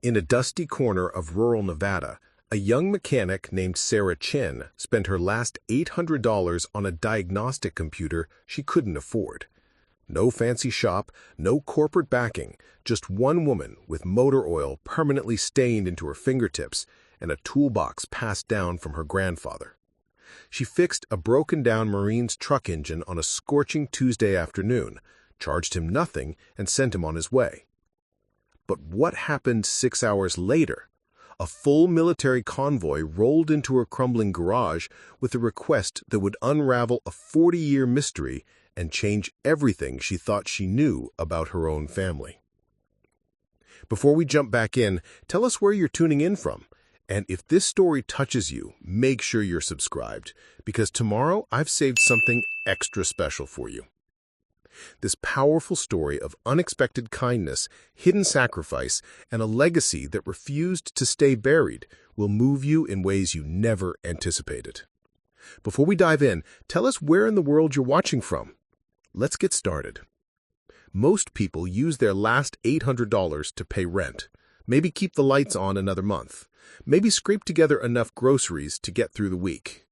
In a dusty corner of rural Nevada, a young mechanic named Sarah Chen spent her last $800 on a diagnostic computer she couldn't afford. No fancy shop, no corporate backing, just one woman with motor oil permanently stained into her fingertips and a toolbox passed down from her grandfather. She fixed a broken-down Marine's truck engine on a scorching Tuesday afternoon, charged him nothing, and sent him on his way. But what happened 6 hours later? A full military convoy rolled into her crumbling garage with a request that would unravel a 40-year mystery and change everything she thought she knew about her own family. Before we jump back in, tell us where you're tuning in from. And if this story touches you, make sure you're subscribed, because tomorrow I've saved something extra special for you. This powerful story of unexpected kindness, hidden sacrifice, and a legacy that refused to stay buried will move you in ways you never anticipated. Before we dive in, tell us where in the world you're watching from. Let's get started. Most people use their last $800 to pay rent, maybe keep the lights on another month, maybe scrape together enough groceries to get through the week.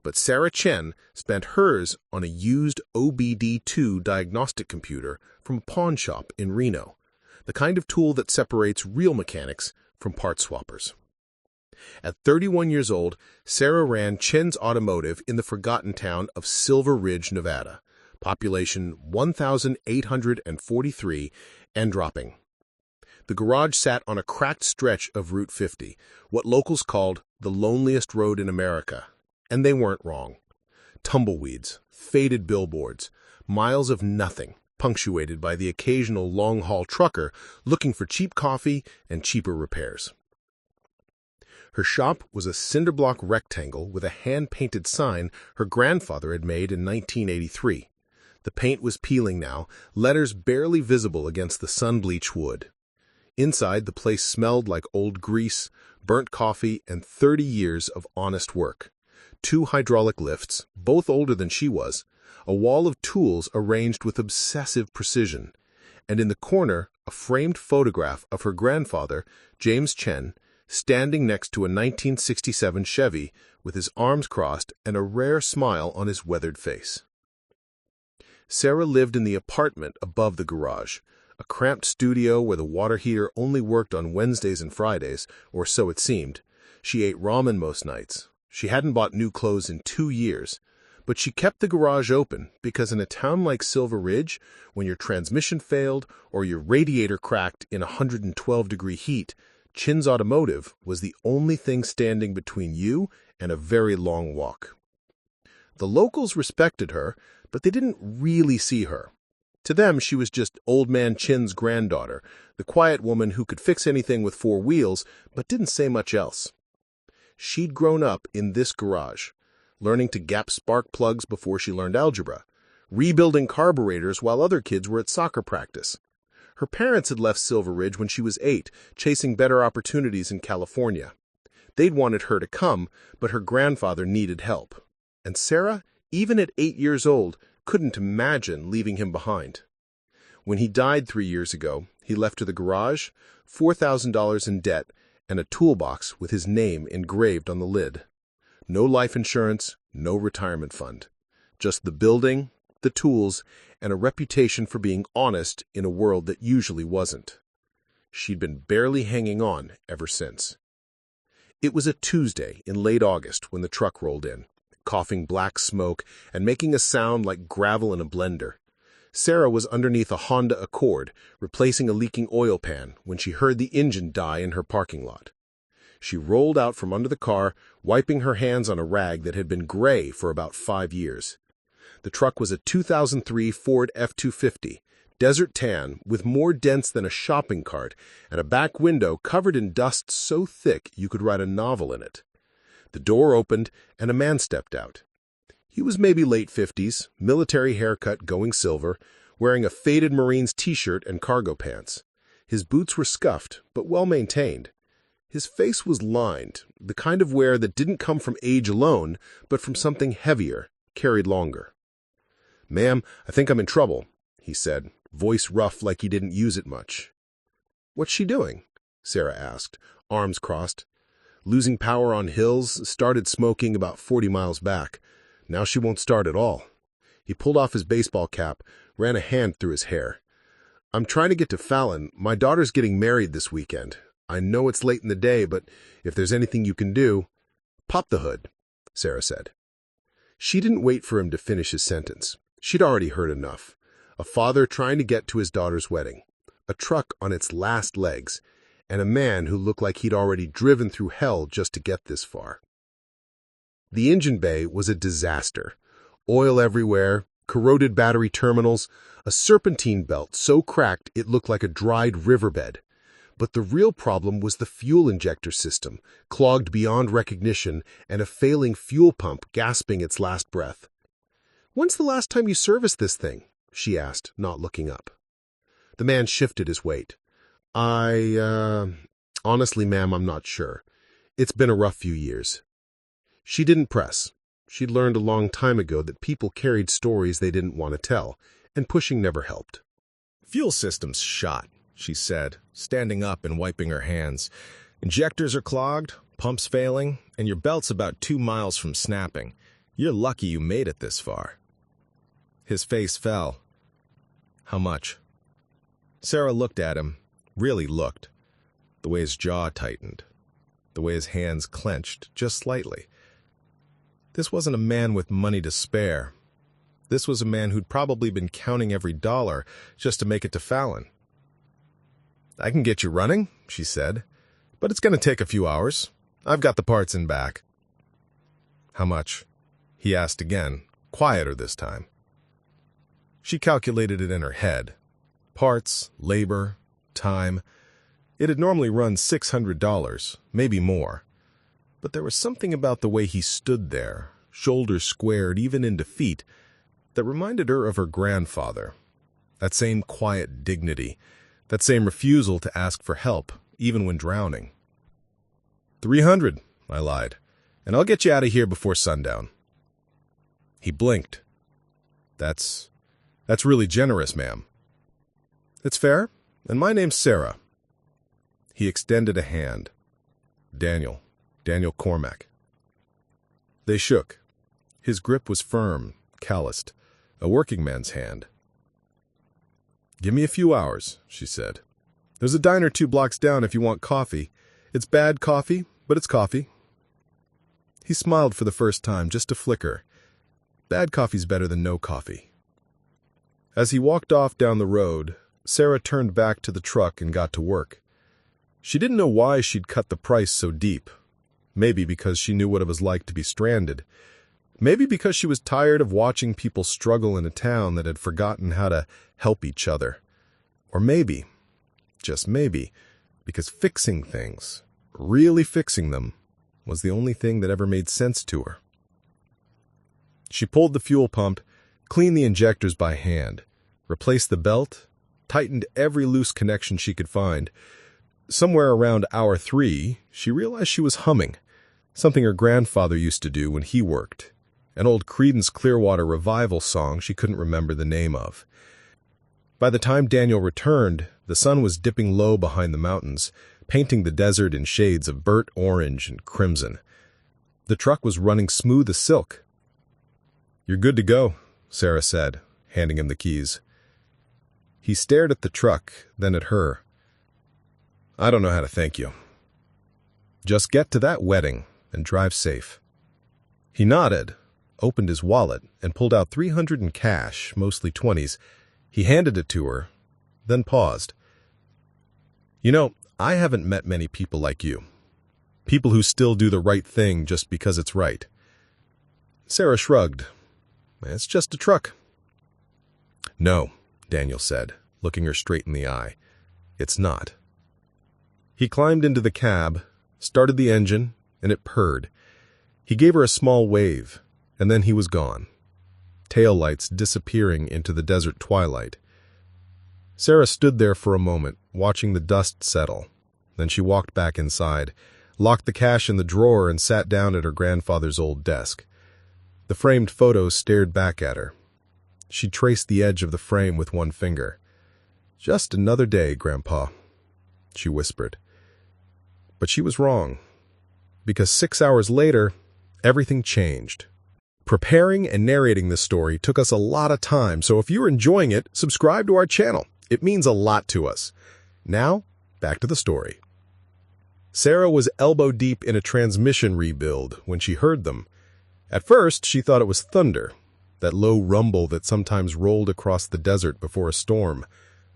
But Sarah Chen spent hers on a used OBD2 diagnostic computer from a pawn shop in Reno, the kind of tool that separates real mechanics from part swappers. At 31 years old, Sarah ran Chen's Automotive in the forgotten town of Silver Ridge, Nevada, population 1,843 and dropping. The garage sat on a cracked stretch of Route 50, what locals called the loneliest road in America. And they weren't wrong. Tumbleweeds, faded billboards, miles of nothing, punctuated by the occasional long-haul trucker looking for cheap coffee and cheaper repairs. Her shop was a cinder-block rectangle with a hand-painted sign her grandfather had made in 1983. The paint was peeling now, letters barely visible against the sun-bleached wood. Inside, the place smelled like old grease, burnt coffee, and 30 years of honest work. 2 hydraulic lifts, both older than she was, a wall of tools arranged with obsessive precision, and in the corner, a framed photograph of her grandfather, James Chen, standing next to a 1967 Chevy with his arms crossed and a rare smile on his weathered face. Sarah lived in the apartment above the garage, a cramped studio where the water heater only worked on Wednesdays and Fridays, or so it seemed. She ate ramen most nights. She hadn't bought new clothes in 2 years, but she kept the garage open because in a town like Silver Ridge, when your transmission failed or your radiator cracked in 112-degree heat, Chen's Automotive was the only thing standing between you and a very long walk. The locals respected her, but they didn't really see her. To them, she was just Old Man Chen's granddaughter, the quiet woman who could fix anything with 4 wheels, but didn't say much else. She'd grown up in this garage, learning to gap spark plugs before she learned algebra, rebuilding carburetors while other kids were at soccer practice. Her parents had left Silver Ridge when she was 8, chasing better opportunities in California. They'd wanted her to come, but her grandfather needed help. And Sarah, even at 8 years old, couldn't imagine leaving him behind. When he died 3 years ago, he left her the garage, $4,000 in debt, and a toolbox with his name engraved on the lid. No life insurance, no retirement fund. Just the building, the tools, and a reputation for being honest in a world that usually wasn't. She'd been barely hanging on ever since. It was a Tuesday in late August when the truck rolled in, coughing black smoke and making a sound like gravel in a blender. Sarah was underneath a Honda Accord, replacing a leaking oil pan, when she heard the engine die in her parking lot. She rolled out from under the car, wiping her hands on a rag that had been gray for about 5 years. The truck was a 2003 Ford F-250, desert tan, with more dents than a shopping cart, and a back window covered in dust so thick you could write a novel in it. The door opened, and a man stepped out. He was maybe late 50s, military haircut going silver, wearing a faded Marines t-shirt and cargo pants. His boots were scuffed, but well-maintained. His face was lined, the kind of wear that didn't come from age alone, but from something heavier, carried longer. "Ma'am, I think I'm in trouble," he said, voice rough like he didn't use it much. "What's she doing?" Sarah asked, arms crossed. Losing power on hills, started smoking about 40 miles back. Now she won't start at all. He pulled off his baseball cap, ran a hand through his hair. I'm trying to get to Fallon. My daughter's getting married this weekend. I know it's late in the day, but if there's anything you can do... Pop the hood, Sarah said. She didn't wait for him to finish his sentence. She'd already heard enough. A father trying to get to his daughter's wedding, a truck on its last legs, and a man who looked like he'd already driven through hell just to get this far. The engine bay was a disaster. Oil everywhere, corroded battery terminals, a serpentine belt so cracked it looked like a dried riverbed. But the real problem was the fuel injector system, clogged beyond recognition, and a failing fuel pump gasping its last breath. "When's the last time you serviced this thing?" she asked, not looking up. The man shifted his weight. Honestly, ma'am, I'm not sure. It's been a rough few years." She didn't press. She'd learned a long time ago that people carried stories they didn't want to tell, and pushing never helped. "Fuel system's shot," she said, standing up and wiping her hands. "Injectors are clogged, pumps failing, and your belt's about 2 miles from snapping. You're lucky you made it this far." His face fell. "How much?" Sarah looked at him, really looked. The way his jaw tightened. The way his hands clenched, just slightly. This wasn't a man with money to spare. This was a man who'd probably been counting every dollar just to make it to Fallon. "I can get you running," she said, "but it's going to take a few hours. I've got the parts in back." "How much?" he asked again, quieter this time. She calculated it in her head. Parts, labor, time. It had normally run $600, maybe more. But there was something about the way he stood there, shoulders squared even in defeat, that reminded her of her grandfather. That same quiet dignity, that same refusal to ask for help, even when drowning. "300, I lied, "and I'll get you out of here before sundown." He blinked. That's really generous, ma'am." "It's fair, and my name's Sarah." He extended a hand. Daniel Cormack." They shook. His grip was firm, calloused, a working man's hand. "Give me a few hours," she said. "There's a diner 2 blocks down if you want coffee. It's bad coffee, but it's coffee." He smiled for the first time, just a flicker. Bad coffee's better than no coffee. As he walked off down the road, Sarah turned back to the truck and got to work. She didn't know why she'd cut the price so deep. Maybe because she knew what it was like to be stranded. Maybe because she was tired of watching people struggle in a town that had forgotten how to help each other. Or maybe, just maybe, because fixing things, really fixing them, was the only thing that ever made sense to her. She pulled the fuel pump, cleaned the injectors by hand, replaced the belt, tightened every loose connection she could find. Somewhere around hour 3, she realized she was humming, something her grandfather used to do when he worked, an old Creedence Clearwater Revival song she couldn't remember the name of. By the time Daniel returned, the sun was dipping low behind the mountains, painting the desert in shades of burnt orange and crimson. The truck was running smooth as silk. "You're good to go," Sarah said, handing him the keys. He stared at the truck, then at her. "I don't know how to thank you. Just get to that wedding and drive safe." He nodded, opened his wallet, and pulled out $300 in cash, mostly 20s. He handed it to her, then paused. "You know, I haven't met many people like you. People who still do the right thing just because it's right." Sarah shrugged. "It's just a truck." "No," Daniel said, looking her straight in the eye. "It's not." He climbed into the cab, started the engine, and it purred. He gave her a small wave, and then he was gone, taillights disappearing into the desert twilight. Sarah stood there for a moment, watching the dust settle. Then she walked back inside, locked the cash in the drawer, and sat down at her grandfather's old desk. The framed photos stared back at her. She traced the edge of the frame with one finger. "Just another day, Grandpa," she whispered. But she was wrong, because 6 hours later, everything changed. Preparing and narrating this story took us a lot of time, so if you're enjoying it, subscribe to our channel. It means a lot to us. Now, back to the story. Sarah was elbow-deep in a transmission rebuild when she heard them. At first, she thought it was thunder, that low rumble that sometimes rolled across the desert before a storm.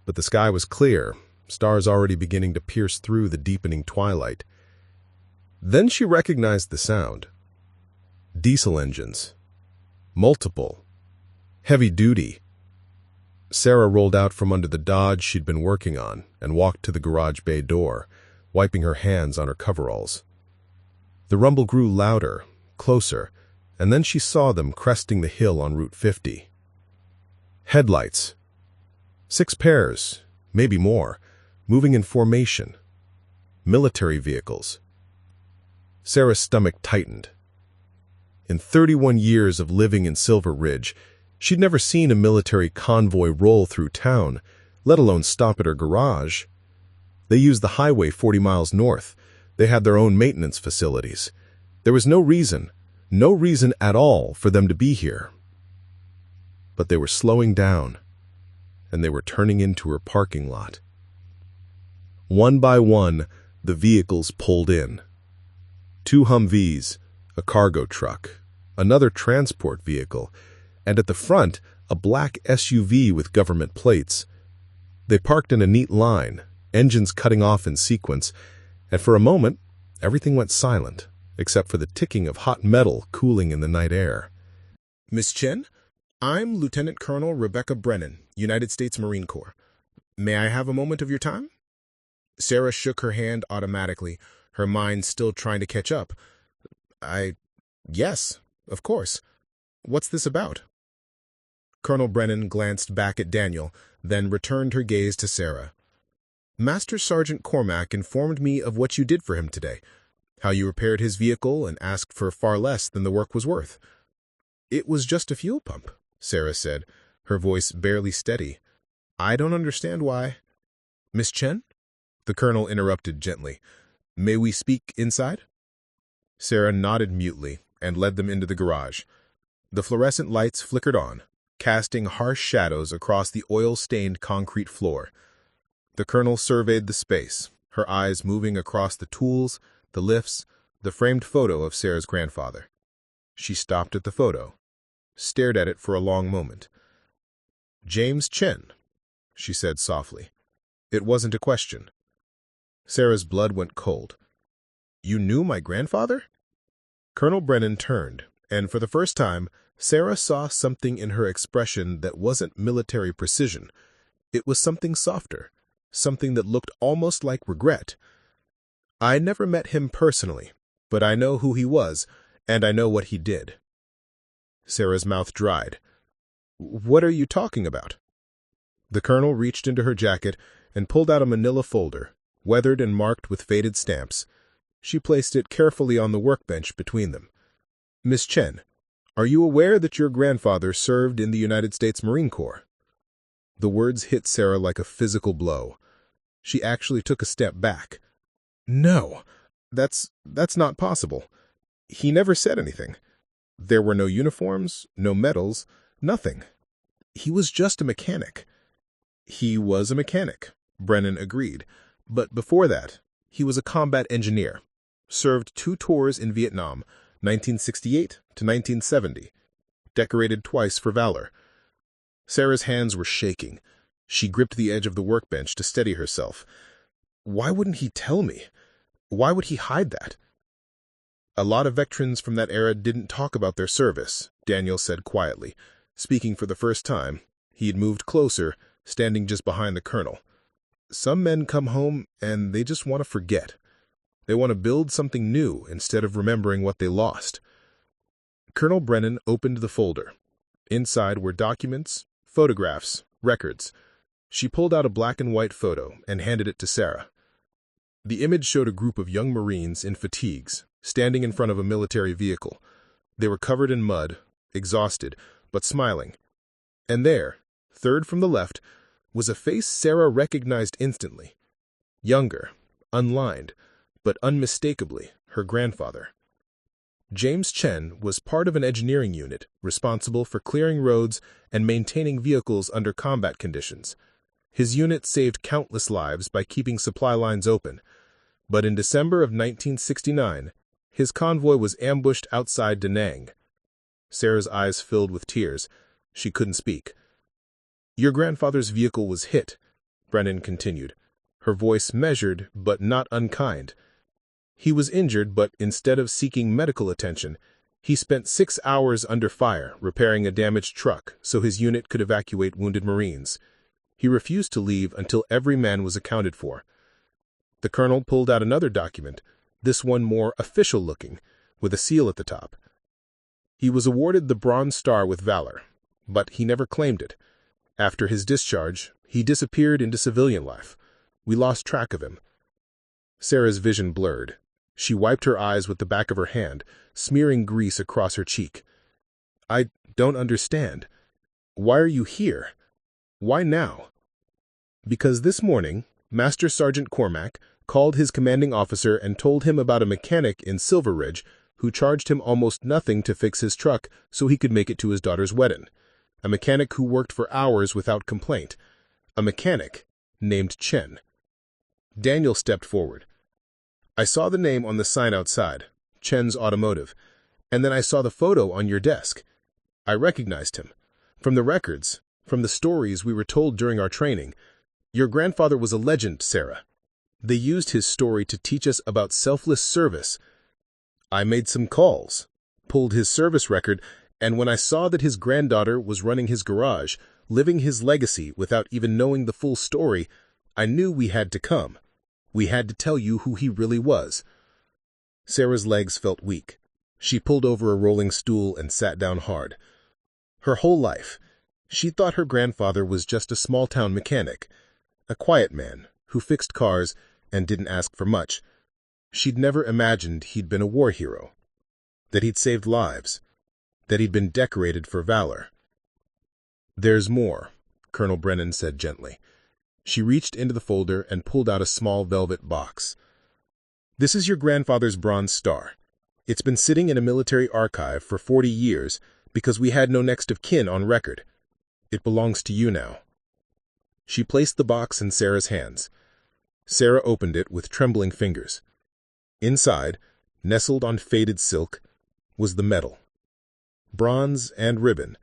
But the sky was clear, stars already beginning to pierce through the deepening twilight. Then she recognized the sound. Diesel engines. Multiple. Heavy duty. Sarah rolled out from under the Dodge she'd been working on and walked to the garage bay door, wiping her hands on her coveralls. The rumble grew louder, closer, and then she saw them cresting the hill on Route 50. Headlights. 6 pairs, maybe more, moving in formation. Military vehicles. Sarah's stomach tightened. In 31 years of living in Silver Ridge, she'd never seen a military convoy roll through town, let alone stop at her garage. They used the highway 40 miles north. They had their own maintenance facilities. There was no reason at all for them to be here. But they were slowing down, and they were turning into her parking lot. One by one, the vehicles pulled in. 2 Humvees, a cargo truck, another transport vehicle, and at the front, a black SUV with government plates. They parked in a neat line, engines cutting off in sequence, and for a moment, everything went silent, except for the ticking of hot metal cooling in the night air. Miss Chen, I'm Lieutenant Colonel Rebecca Brennan, United States Marine Corps. May I have a moment of your time? Sarah shook her hand automatically, her mind still trying to catch up. Yes, of course. What's this about? Colonel Brennan glanced back at Daniel, then returned her gaze to Sarah. Master Sergeant Cormac informed me of what you did for him today, how you repaired his vehicle and asked for far less than the work was worth. It was just a fuel pump, Sarah said, her voice barely steady. I don't understand why. Miss Chen? The colonel interrupted gently. May we speak inside? Sarah nodded mutely and led them into the garage. The fluorescent lights flickered on, casting harsh shadows across the oil-stained concrete floor. The colonel surveyed the space, her eyes moving across the tools, the lifts, the framed photo of Sarah's grandfather. She stopped at the photo, stared at it for a long moment. James Chen, she said softly. It wasn't a question. Sarah's blood went cold. You knew my grandfather? Colonel Brennan turned, and for the first time, Sarah saw something in her expression that wasn't military precision. It was something softer, something that looked almost like regret. I never met him personally, but I know who he was, and I know what he did. Sarah's mouth dried. What are you talking about? The colonel reached into her jacket and pulled out a manila folder, weathered and marked with faded stamps. She placed it carefully on the workbench between them. Miss Chen, are you aware that your grandfather served in the United States Marine Corps? The words hit Sarah like a physical blow. She actually took a step back. No, that's not possible. He never said anything. There were no uniforms, no medals, nothing. He was just a mechanic. He was a mechanic, Brennan agreed. But before that, he was a combat engineer. Served 2 tours in Vietnam, 1968 to 1970. Decorated twice for valor. Sarah's hands were shaking. She gripped the edge of the workbench to steady herself. Why wouldn't he tell me? Why would he hide that? A lot of veterans from that era didn't talk about their service, Daniel said quietly. Speaking for the first time, he had moved closer, standing just behind the colonel. Some men come home and they just want to forget. They want to build something new instead of remembering what they lost. Colonel Brennan opened the folder. Inside were documents, photographs, records. She pulled out a black and white photo and handed it to Sarah. The image showed a group of young Marines in fatigues, standing in front of a military vehicle. They were covered in mud, exhausted, but smiling. And there, third from the left, was a face Sarah recognized instantly. Younger, unlined, but unmistakably her grandfather. James Chen was part of an engineering unit responsible for clearing roads and maintaining vehicles under combat conditions. His unit saved countless lives by keeping supply lines open, but in December of 1969, his convoy was ambushed outside Da Nang. Sarah's eyes filled with tears. She couldn't speak. "Your grandfather's vehicle was hit," Brennan continued, her voice measured but not unkind. "He was injured, but instead of seeking medical attention, he spent 6 hours under fire repairing a damaged truck so his unit could evacuate wounded Marines. He refused to leave until every man was accounted for." The colonel pulled out another document, this one more official-looking, with a seal at the top. "He was awarded the Bronze Star with Valor, but he never claimed it. After his discharge, he disappeared into civilian life. We lost track of him." Sarah's vision blurred. She wiped her eyes with the back of her hand, smearing grease across her cheek. "I don't understand. Why are you here? Why now?" "Because this morning, Master Sergeant Cormac called his commanding officer and told him about a mechanic in Silver Ridge who charged him almost nothing to fix his truck so he could make it to his daughter's wedding. A mechanic who worked for hours without complaint. A mechanic named Chen." Daniel stepped forward. "I saw the name on the sign outside, Chen's Automotive, and then I saw the photo on your desk. I recognized him. From the records, from the stories we were told during our training. Your grandfather was a legend, Sarah. They used his story to teach us about selfless service. I made some calls, pulled his service record, and when I saw that his granddaughter was running his garage, living his legacy without even knowing the full story, I knew we had to come. We had to tell you who he really was." Sarah's legs felt weak. She pulled over a rolling stool and sat down hard. Her whole life, she thought her grandfather was just a small-town mechanic, a quiet man who fixed cars and didn't ask for much. She'd never imagined he'd been a war hero, that he'd saved lives, that he'd been decorated for valor. "There's more," Colonel Brennan said gently. She reached into the folder and pulled out a small velvet box. "This is your grandfather's Bronze Star. It's been sitting in a military archive for 40 years because we had no next of kin on record. It belongs to you now." She placed the box in Sarah's hands. Sarah opened it with trembling fingers. Inside, nestled on faded silk, was the medal. Bronze and ribbon,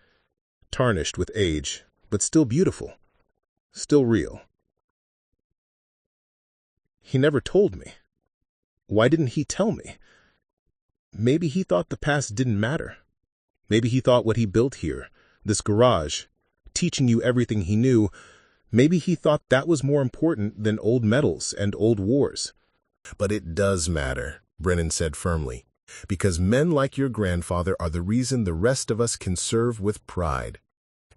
tarnished with age, but still beautiful, still real. "He never told me. Why didn't he tell me? Maybe he thought the past didn't matter. Maybe he thought what he built here, this garage, teaching you everything he knew, maybe he thought that was more important than old medals and old wars." "But it does matter," Brennan said firmly, "because men like your grandfather are the reason the rest of us can serve with pride.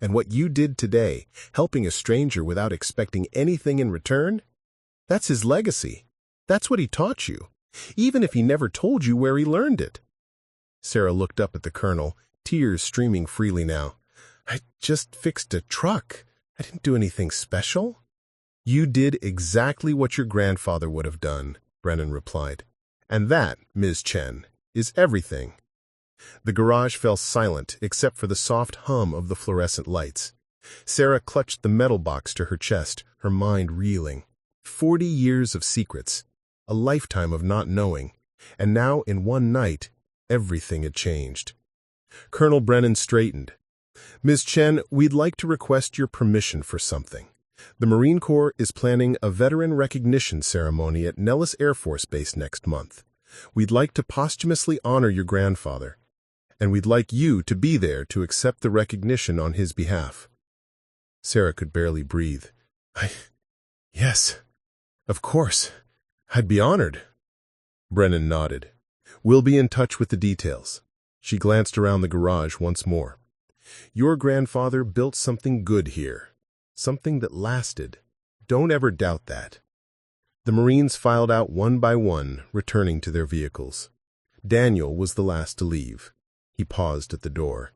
And what you did today, helping a stranger without expecting anything in return, that's his legacy. That's what he taught you, even if he never told you where he learned it." Sarah looked up at the colonel, tears streaming freely now. "I just fixed a truck. I didn't do anything special." "You did exactly what your grandfather would have done," Brennan replied. "And that, Ms. Chen, is everything." The garage fell silent except for the soft hum of the fluorescent lights. Sarah clutched the metal box to her chest, her mind reeling. 40 years of secrets, a lifetime of not knowing, and now in one night, everything had changed. Colonel Brennan straightened. "Ms. Chen, we'd like to request your permission for something. The Marine Corps is planning a veteran recognition ceremony at Nellis Air Force Base next month. We'd like to posthumously honor your grandfather, and we'd like you to be there to accept the recognition on his behalf." Sarah could barely breathe. Yes, of course. I'd be honored." Brennan nodded. "We'll be in touch with the details." She glanced around the garage once more. "Your grandfather built something good here, something that lasted. Don't ever doubt that." The Marines filed out one by one, returning to their vehicles. Daniel was the last to leave. He paused at the door.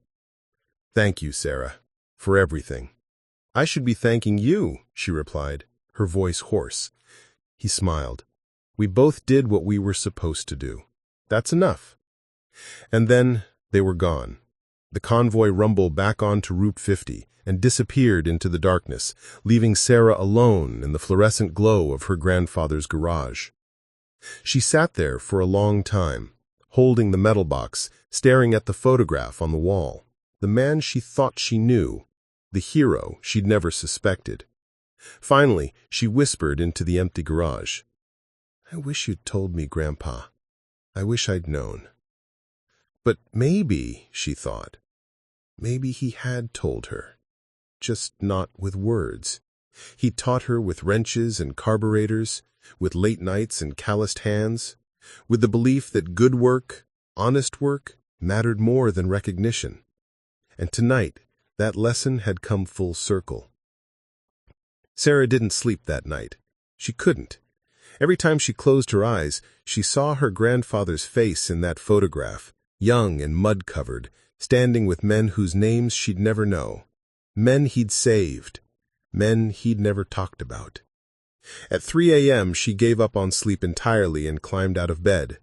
"Thank you, Sarah, for everything." "I should be thanking you," she replied, her voice hoarse. He smiled. We both did what we were supposed to do. That's enough. And then they were gone. The convoy rumbled back onto Route 50 and disappeared into the darkness, leaving Sarah alone in the fluorescent glow of her grandfather's garage. She sat there for a long time, holding the metal box, staring at the photograph on the wall. The man she thought she knew, the hero she'd never suspected. Finally, she whispered into the empty garage, "I wish you'd told me, Grandpa. I wish I'd known." But maybe, she thought, maybe he had told her, just not with words. He taught her with wrenches and carburetors, with late nights and calloused hands, with the belief that good work, honest work, mattered more than recognition. And tonight, that lesson had come full circle. Sarah didn't sleep that night. She couldn't. Every time she closed her eyes, she saw her grandfather's face in that photograph, young and mud-covered, standing with men whose names she'd never know, men he'd saved, men he'd never talked about. At 3 a.m., she gave up on sleep entirely and climbed out of bed.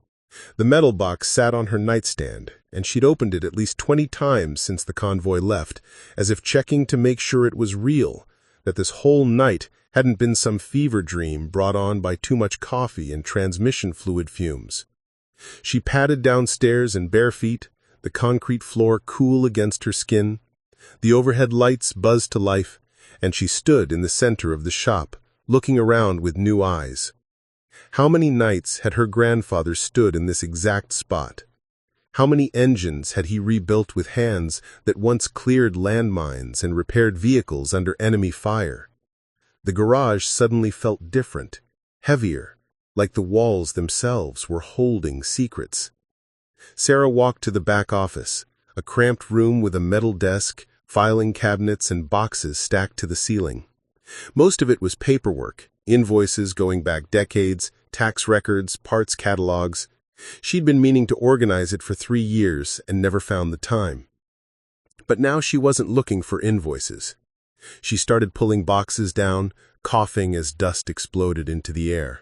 The metal box sat on her nightstand, and she'd opened it at least 20 times since the convoy left, as if checking to make sure it was real, that this whole night hadn't been some fever dream brought on by too much coffee and transmission fluid fumes. She padded downstairs in bare feet, the concrete floor cool against her skin. The overhead lights buzzed to life, and she stood in the center of the shop, looking around with new eyes. How many nights had her grandfather stood in this exact spot? How many engines had he rebuilt with hands that once cleared landmines and repaired vehicles under enemy fire? The garage suddenly felt different, heavier, like the walls themselves were holding secrets. Sarah walked to the back office, a cramped room with a metal desk, filing cabinets, and boxes stacked to the ceiling. Most of it was paperwork, invoices going back decades, tax records, parts catalogs. She'd been meaning to organize it for 3 years and never found the time. But now she wasn't looking for invoices. She started pulling boxes down, coughing as dust exploded into the air.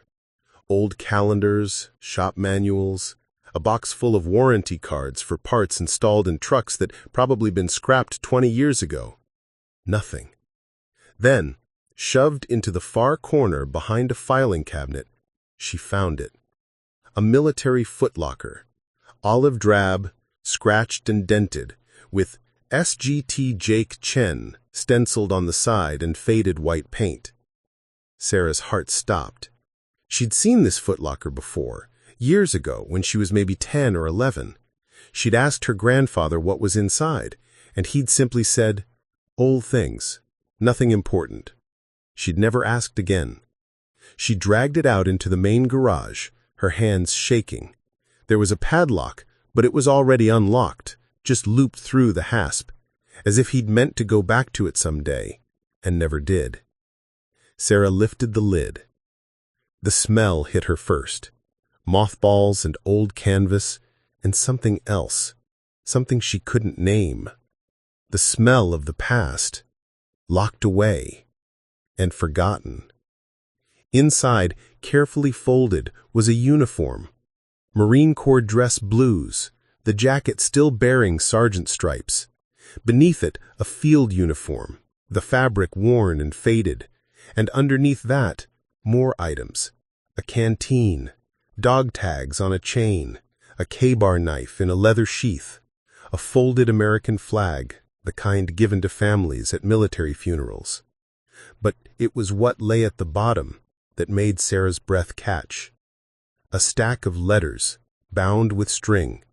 Old calendars, shop manuals, a box full of warranty cards for parts installed in trucks that probably been scrapped 20 years ago. Nothing. Then, shoved into the far corner behind a filing cabinet, she found it. A military footlocker, olive drab, scratched and dented, with SGT Jake Chen stenciled on the side in faded white paint. Sarah's heart stopped. She'd seen this footlocker before, years ago when she was maybe 10 or 11. She'd asked her grandfather what was inside, and he'd simply said, "Old things, nothing important." She'd never asked again. She dragged it out into the main garage, her hands shaking. There was a padlock, but it was already unlocked, just looped through the hasp, as if he'd meant to go back to it someday, and never did. Sarah lifted the lid. The smell hit her first. Mothballs and old canvas, and something else, something she couldn't name. The smell of the past, locked away and forgotten. Inside, carefully folded, was a uniform. Marine Corps dress blues, the jacket still bearing sergeant stripes. Beneath it, a field uniform, the fabric worn and faded, and underneath that, more items. A canteen, dog tags on a chain, a K-bar knife in a leather sheath, a folded American flag, the kind given to families at military funerals. But it was what lay at the bottom that made Sarah's breath catch. A stack of letters, bound with string.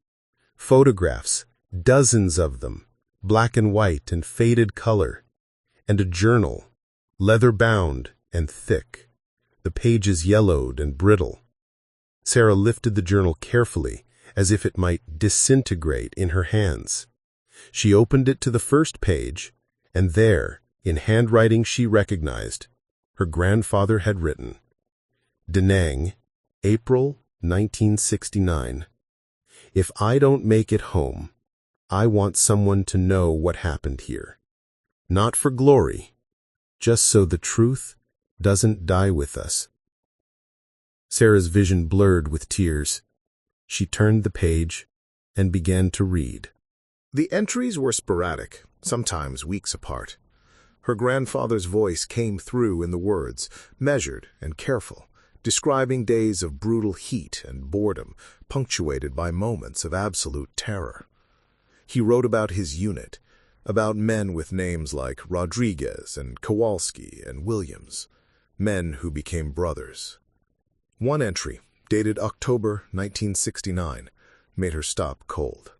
Photographs, dozens of them, black and white and faded color. And a journal, leather-bound and thick, the pages yellowed and brittle. Sarah lifted the journal carefully, as if it might disintegrate in her hands. She opened it to the first page, and there, in handwriting she recognized, her grandfather had written, "Da Nang, April 1969. If I don't make it home, I want someone to know what happened here. Not for glory, just so the truth doesn't die with us." Sarah's vision blurred with tears. She turned the page and began to read. The entries were sporadic, sometimes weeks apart. Her grandfather's voice came through in the words, measured and careful, describing days of brutal heat and boredom, punctuated by moments of absolute terror. He wrote about his unit, about men with names like Rodriguez and Kowalski and Williams, men who became brothers. One entry, dated October 1969, made her stop cold.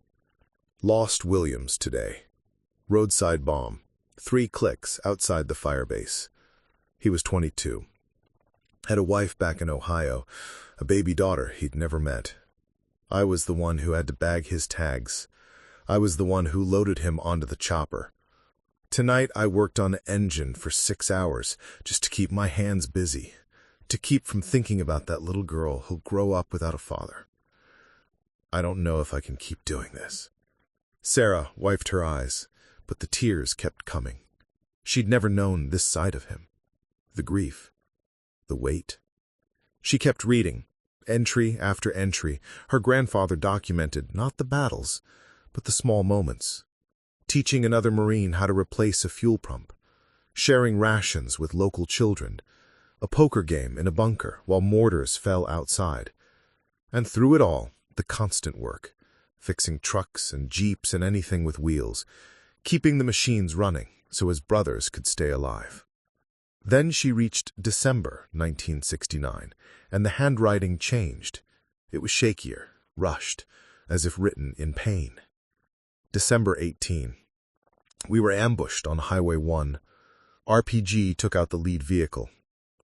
Lost Williams today. Roadside bomb. 3 clicks outside the firebase. He was 22. Had a wife back in Ohio, a baby daughter he'd never met. I was the one who had to bag his tags. I was the one who loaded him onto the chopper. Tonight I worked on an engine for 6 hours just to keep my hands busy, to keep from thinking about that little girl who'll grow up without a father. I don't know if I can keep doing this. Sarah wiped her eyes, but the tears kept coming. She'd never known this side of him. The grief. The weight. She kept reading, entry after entry. Her grandfather documented not the battles, but the small moments. Teaching another Marine how to replace a fuel pump. Sharing rations with local children. A poker game in a bunker while mortars fell outside. And through it all, the constant work. Fixing trucks and jeeps and anything with wheels. Keeping the machines running so his brothers could stay alive. Then she reached December 1969, and the handwriting changed. It was shakier, rushed, as if written in pain. December 18. We were ambushed on Highway 1. RPG took out the lead vehicle.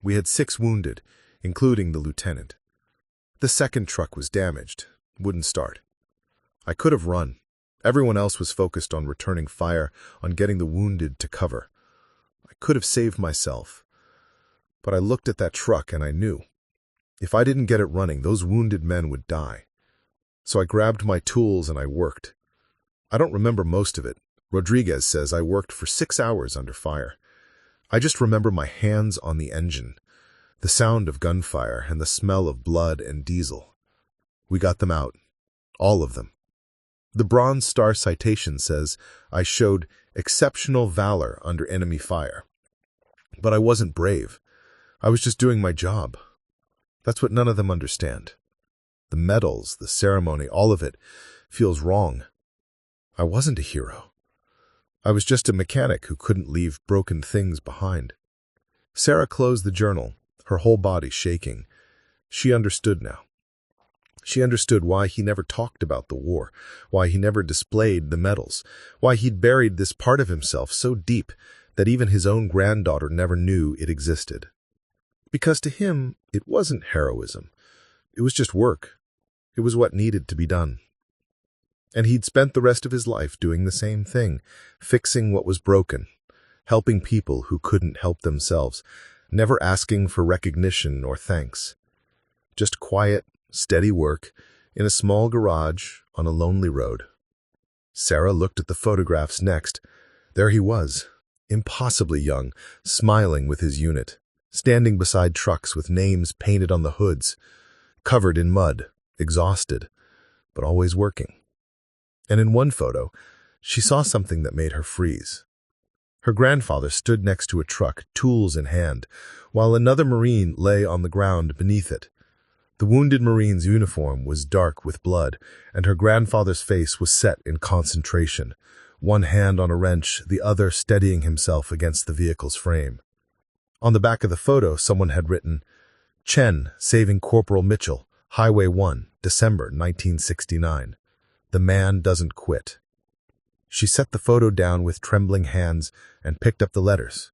We had 6 wounded, including the lieutenant. The second truck was damaged, wouldn't start. I could have run. Everyone else was focused on returning fire, on getting the wounded to cover. I could have saved myself. But I looked at that truck and I knew. If I didn't get it running, those wounded men would die. So I grabbed my tools and I worked. I don't remember most of it. Rodriguez says I worked for 6 hours under fire. I just remember my hands on the engine, the sound of gunfire and the smell of blood and diesel. We got them out. All of them. The Bronze Star citation says I showed exceptional valor under enemy fire. But I wasn't brave. I was just doing my job. That's what none of them understand. The medals, the ceremony, all of it feels wrong. I wasn't a hero. I was just a mechanic who couldn't leave broken things behind. Sarah closed the journal, her whole body shaking. She understood now. She understood why he never talked about the war, why he never displayed the medals, why he'd buried this part of himself so deep that even his own granddaughter never knew it existed. Because to him, it wasn't heroism. It was just work. It was what needed to be done. And he'd spent the rest of his life doing the same thing, fixing what was broken, helping people who couldn't help themselves, never asking for recognition or thanks. Just quiet, steady work in a small garage on a lonely road. Sarah looked at the photographs next. There he was, impossibly young, smiling with his unit, standing beside trucks with names painted on the hoods, covered in mud, exhausted, but always working. And in one photo, she saw something that made her freeze. Her grandfather stood next to a truck, tools in hand, while another Marine lay on the ground beneath it. The wounded Marine's uniform was dark with blood, and her grandfather's face was set in concentration, one hand on a wrench, the other steadying himself against the vehicle's frame. On the back of the photo, someone had written, "Chen, saving Corporal Mitchell, Highway 1, December 1969. The man doesn't quit." She set the photo down with trembling hands and picked up the letters.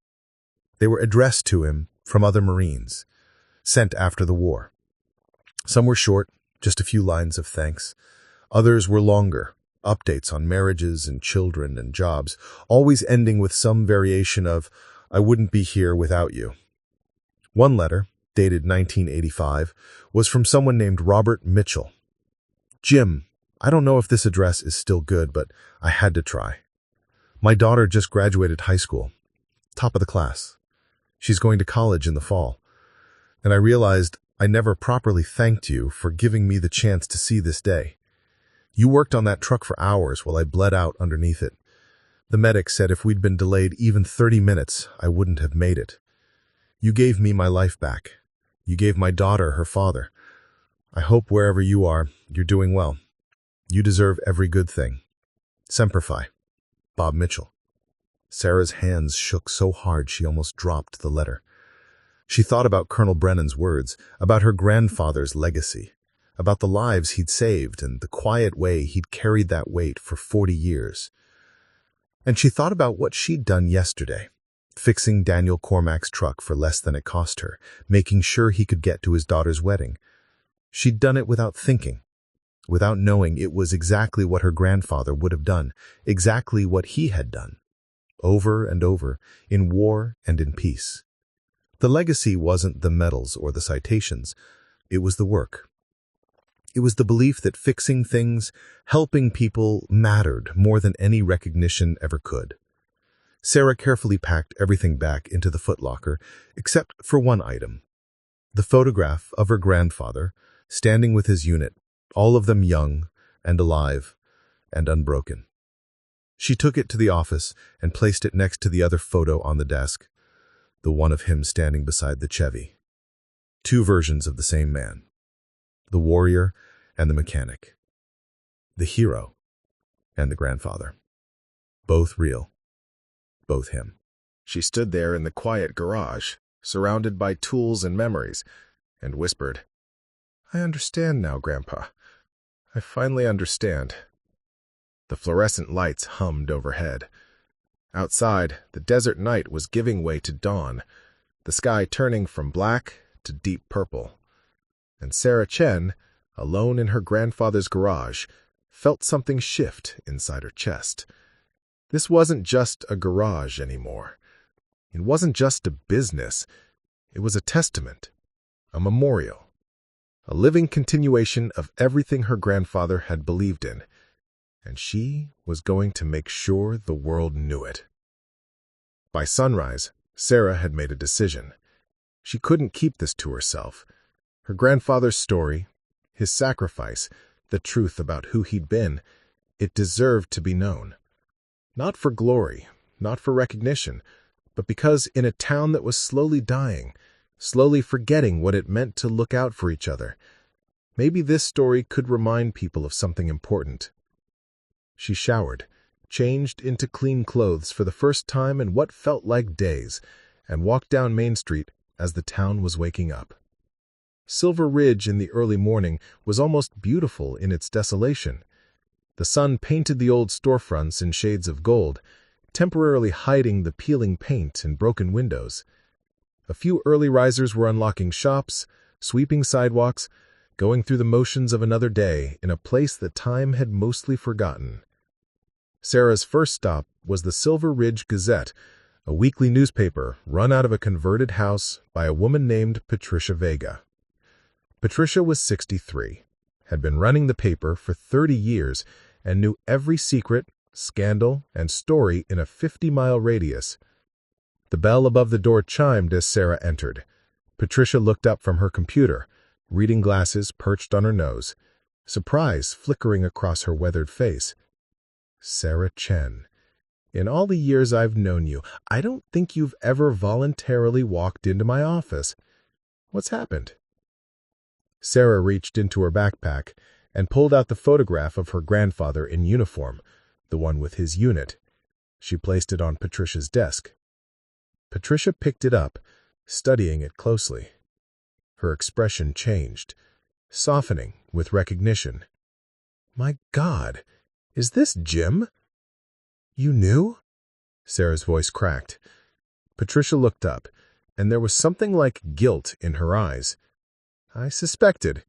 They were addressed to him from other Marines, sent after the war. Some were short, just a few lines of thanks. Others were longer, updates on marriages and children and jobs, always ending with some variation of, "I wouldn't be here without you." One letter, dated 1985, was from someone named Robert Mitchell. "Jim, I don't know if this address is still good, but I had to try. My daughter just graduated high school, top of the class. She's going to college in the fall. And I realized I never properly thanked you for giving me the chance to see this day. You worked on that truck for hours while I bled out underneath it. The medic said if we'd been delayed even 30 minutes, I wouldn't have made it. You gave me my life back. You gave my daughter her father. I hope wherever you are, you're doing well. You deserve every good thing. Semper Fi. Bob Mitchell. Sarah's hands shook so hard she almost dropped the letter. She thought about Colonel Brennan's words, about her grandfather's legacy, about the lives he'd saved and the quiet way he'd carried that weight for 40 years. And she thought about what she'd done yesterday, fixing Daniel Cormack's truck for less than it cost her, making sure he could get to his daughter's wedding. She'd done it without thinking, without knowing it was exactly what her grandfather would have done, exactly what he had done, over and over, in war and in peace. The legacy wasn't the medals or the citations. It was the work. It was the belief that fixing things, helping people, mattered more than any recognition ever could. Sarah carefully packed everything back into the footlocker, except for one item. The photograph of her grandfather, standing with his unit, all of them young and alive and unbroken. She took it to the office and placed it next to the other photo on the desk, the one of him standing beside the Chevy. Two versions of the same man. The warrior and the mechanic. The hero and the grandfather. Both real. Both him. She stood there in the quiet garage, surrounded by tools and memories, and whispered, "I understand now, Grandpa. I finally understand." The fluorescent lights hummed overhead. Outside, the desert night was giving way to dawn, the sky turning from black to deep purple. And Sarah Chen, alone in her grandfather's garage, felt something shift inside her chest. This wasn't just a garage anymore. It wasn't just a business. It was a testament, a memorial, a living continuation of everything her grandfather had believed in. And she was going to make sure the world knew it. By sunrise, Sarah had made a decision. She couldn't keep this to herself. Her grandfather's story, his sacrifice, the truth about who he'd been, it deserved to be known. Not for glory, not for recognition, but because in a town that was slowly dying, slowly forgetting what it meant to look out for each other, maybe this story could remind people of something important. She showered, changed into clean clothes for the first time in what felt like days, and walked down Main Street as the town was waking up. Silver Ridge in the early morning was almost beautiful in its desolation. The sun painted the old storefronts in shades of gold, temporarily hiding the peeling paint and broken windows. A few early risers were unlocking shops, sweeping sidewalks, going through the motions of another day in a place that time had mostly forgotten. Sarah's first stop was the Silver Ridge Gazette, a weekly newspaper run out of a converted house by a woman named Patricia Vega. Patricia was 63, had been running the paper for 30 years, and knew every secret, scandal, and story in a 50-mile radius. The bell above the door chimed as Sarah entered. Patricia looked up from her computer, reading glasses perched on her nose, surprise flickering across her weathered face. Sarah Chen. In all the years I've known you, I don't think you've ever voluntarily walked into my office. What's happened? Sarah reached into her backpack and pulled out the photograph of her grandfather in uniform, the one with his unit. She placed it on Patricia's desk. Patricia picked it up, studying it closely. Her expression changed, softening with recognition. "My God, is this Jim?" "You knew?" Sarah's voice cracked. Patricia looked up, and there was something like guilt in her eyes. "I suspected.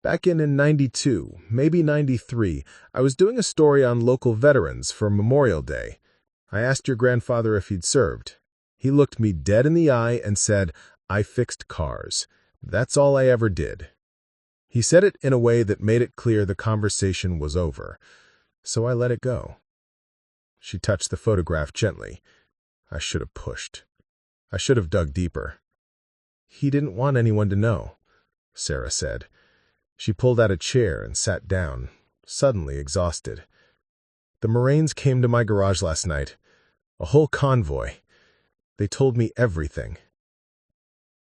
Back in 92, maybe 93, I was doing a story on local veterans for Memorial Day. I asked your grandfather if he'd served. He looked me dead in the eye and said, 'I fixed cars. That's all I ever did.' He said it in a way that made it clear the conversation was over, so I let it go." She touched the photograph gently. "I should have pushed. I should have dug deeper. He didn't want anyone to know. Sarah said. She pulled out a chair and sat down, suddenly exhausted. The Marines came to my garage last night. A whole convoy. They told me everything.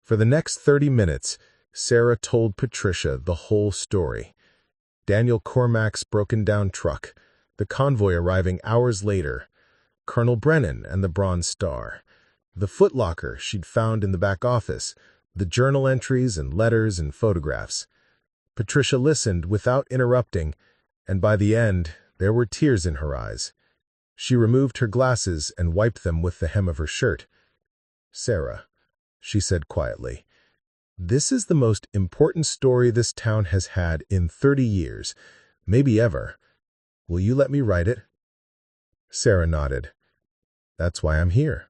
For the next 30 minutes, Sarah told Patricia the whole story. Daniel Cormack's broken-down truck, the convoy arriving hours later, Colonel Brennan and the Bronze Star, the footlocker she'd found in the back office, the journal entries and letters and photographs. Patricia listened without interrupting, and by the end, there were tears in her eyes. She removed her glasses and wiped them with the hem of her shirt. "Sarah," she said quietly, "this is the most important story this town has had in 30 years, maybe ever. Will you let me write it?" Sarah nodded. "That's why I'm here."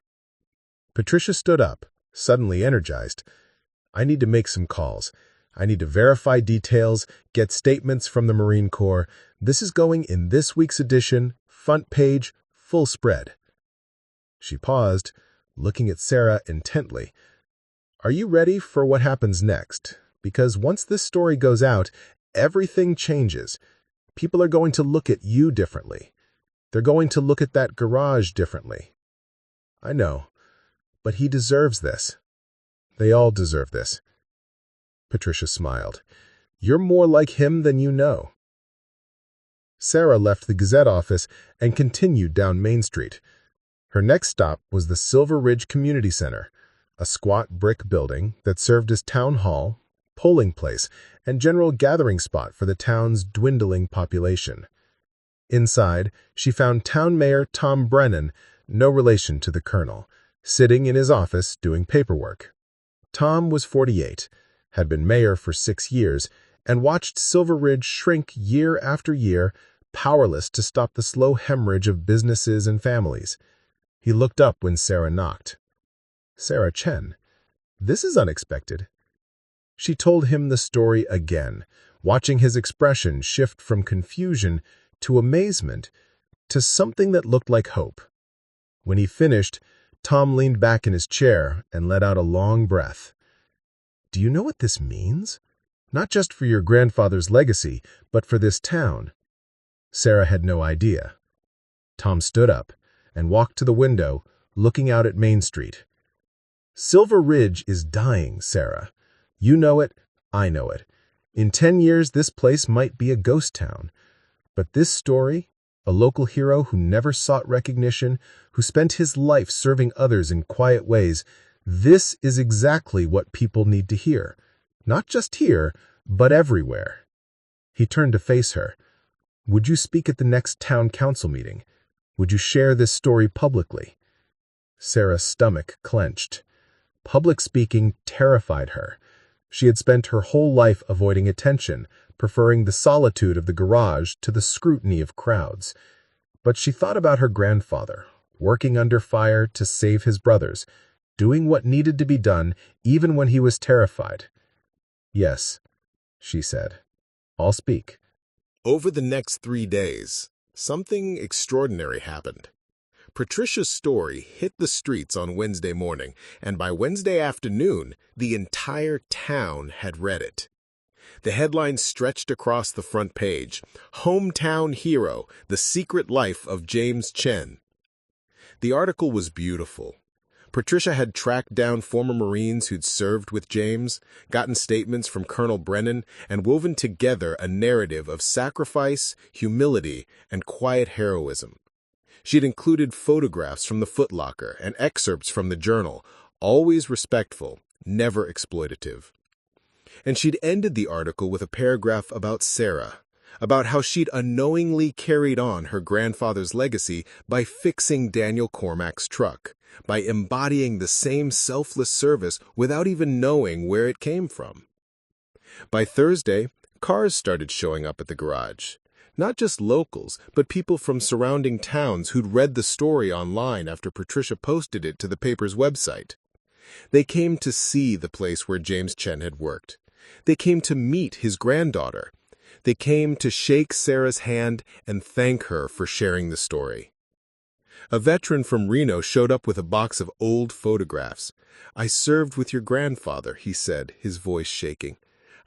Patricia stood up, suddenly energized. "I need to make some calls. I need to verify details, get statements from the Marine Corps. This is going in this week's edition, front page, full spread." She paused, looking at Sarah intently. "Are you ready for what happens next? Because once this story goes out, everything changes. People are going to look at you differently. They're going to look at that garage differently." "I know, but he deserves this. They all deserve this." Patricia smiled. "You're more like him than you know." Sarah left the Gazette office and continued down Main Street. Her next stop was the Silver Ridge Community Center, a squat brick building that served as town hall, polling place, and general gathering spot for the town's dwindling population. Inside, she found Town Mayor Tom Brennan, no relation to the colonel, sitting in his office doing paperwork. Tom was 48, had been mayor for 6 years, and watched Silver Ridge shrink year after year, powerless to stop the slow hemorrhage of businesses and families. He looked up when Sarah knocked. "Sarah Chen, this is unexpected." She told him the story again, watching his expression shift from confusion to amazement to something that looked like hope. When he finished, Tom leaned back in his chair and let out a long breath. "Do you know what this means? Not just for your grandfather's legacy, but for this town." Sarah had no idea. Tom stood up and walked to the window, looking out at Main Street. "Silver Ridge is dying, Sarah. You know it, I know it. In 10 years, this place might be a ghost town. But this story, a local hero who never sought recognition, who spent his life serving others in quiet ways, this is exactly what people need to hear. Not just here, but everywhere." He turned to face her. "Would you speak at the next town council meeting? Would you share this story publicly?" Sarah's stomach clenched. Public speaking terrified her. She had spent her whole life avoiding attention, preferring the solitude of the garage to the scrutiny of crowds. But she thought about her grandfather, working under fire to save his brothers, doing what needed to be done even when he was terrified. "Yes," she said, "I'll speak." Over the next 3 days, something extraordinary happened. Patricia's story hit the streets on Wednesday morning, and by Wednesday afternoon, the entire town had read it. The headline stretched across the front page, "Hometown Hero, The Secret Life of James Chen." The article was beautiful. Patricia had tracked down former Marines who'd served with James, gotten statements from Colonel Brennan, and woven together a narrative of sacrifice, humility, and quiet heroism. She'd included photographs from the footlocker and excerpts from the journal, always respectful, never exploitative. And she'd ended the article with a paragraph about Sarah, about how she'd unknowingly carried on her grandfather's legacy by fixing Daniel Cormack's truck, by embodying the same selfless service without even knowing where it came from. By Thursday, cars started showing up at the garage. Not just locals, but people from surrounding towns who'd read the story online after Patricia posted it to the paper's website. They came to see the place where James Chen had worked. They came to meet his granddaughter. They came to shake Sarah's hand and thank her for sharing the story. A veteran from Reno showed up with a box of old photographs. "I served with your grandfather," he said, his voice shaking.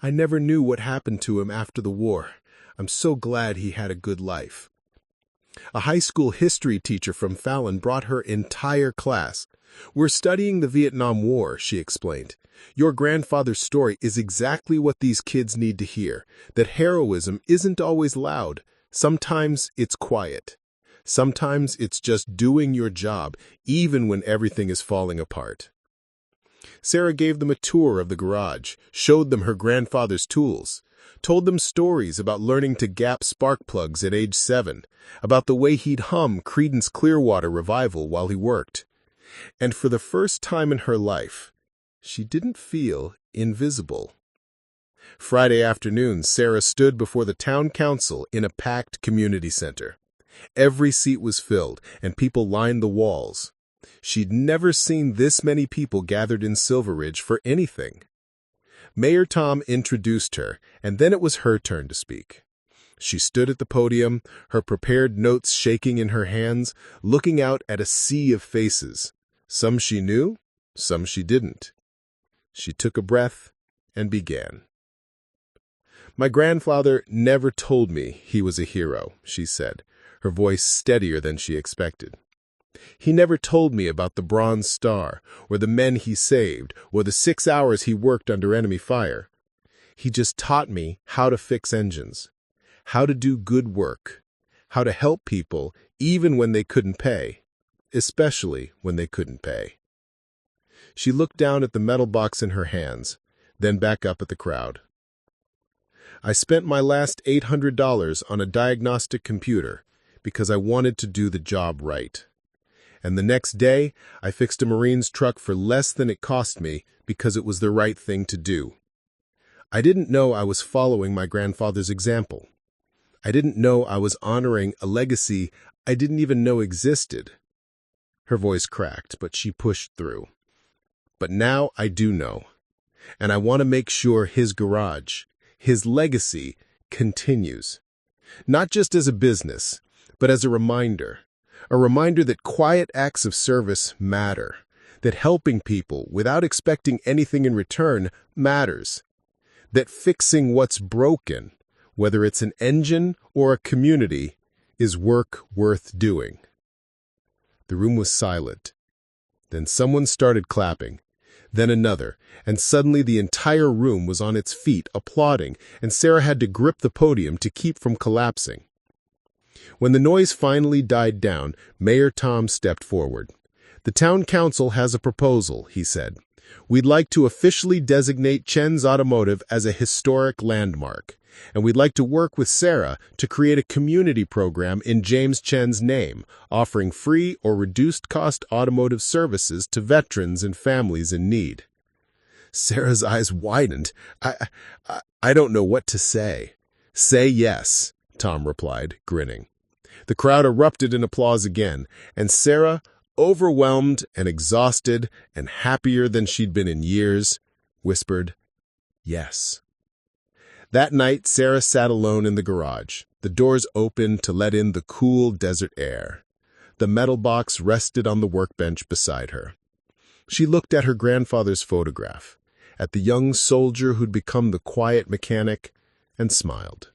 I never knew what happened to him after the war. I'm so glad he had a good life." A high school history teacher from Fallon brought her entire class. "We're studying the Vietnam War," she explained. "Your grandfather's story is exactly what these kids need to hear, that heroism isn't always loud. Sometimes it's quiet. Sometimes it's just doing your job, even when everything is falling apart." Sarah gave them a tour of the garage, showed them her grandfather's tools, told them stories about learning to gap spark plugs at age 7, about the way he'd hum Creedence Clearwater Revival while he worked. And for the first time in her life, she didn't feel invisible. Friday afternoon, Sarah stood before the town council in a packed community center. Every seat was filled, and people lined the walls. She'd never seen this many people gathered in Silver Ridge for anything. Mayor Tom introduced her, and then it was her turn to speak. She stood at the podium, her prepared notes shaking in her hands, looking out at a sea of faces. Some she knew, some she didn't. She took a breath and began. "My grandfather never told me he was a hero," she said, her voice steadier than she expected. "He never told me about the Bronze Star, or the men he saved, or the 6 hours he worked under enemy fire. He just taught me how to fix engines, how to do good work, how to help people even when they couldn't pay, especially when they couldn't pay." She looked down at the metal box in her hands, then back up at the crowd. "I spent my last $800 on a diagnostic computer because I wanted to do the job right. And the next day, I fixed a Marine's truck for less than it cost me because it was the right thing to do. I didn't know I was following my grandfather's example. I didn't know I was honoring a legacy I didn't even know existed." Her voice cracked, but she pushed through. "But now I do know. And I want to make sure his garage, his legacy, continues. Not just as a business, but as a reminder that quiet acts of service matter, that helping people without expecting anything in return matters, that fixing what's broken, whether it's an engine or a community, is work worth doing." The room was silent. Then someone started clapping, then another, and suddenly the entire room was on its feet applauding, and Sarah had to grip the podium to keep from collapsing. When the noise finally died down, Mayor Tom stepped forward. "The town council has a proposal," he said. "We'd like to officially designate Chen's Automotive as a historic landmark, and we'd like to work with Sarah to create a community program in James Chen's name, offering free or reduced-cost automotive services to veterans and families in need." Sarah's eyes widened. I don't know what to say." "Say yes," Tom replied, grinning. The crowd erupted in applause again, and Sarah, overwhelmed and exhausted and happier than she'd been in years, whispered, "Yes." That night, Sarah sat alone in the garage, the doors open to let in the cool desert air. The metal box rested on the workbench beside her. She looked at her grandfather's photograph, at the young soldier who'd become the quiet mechanic, and smiled.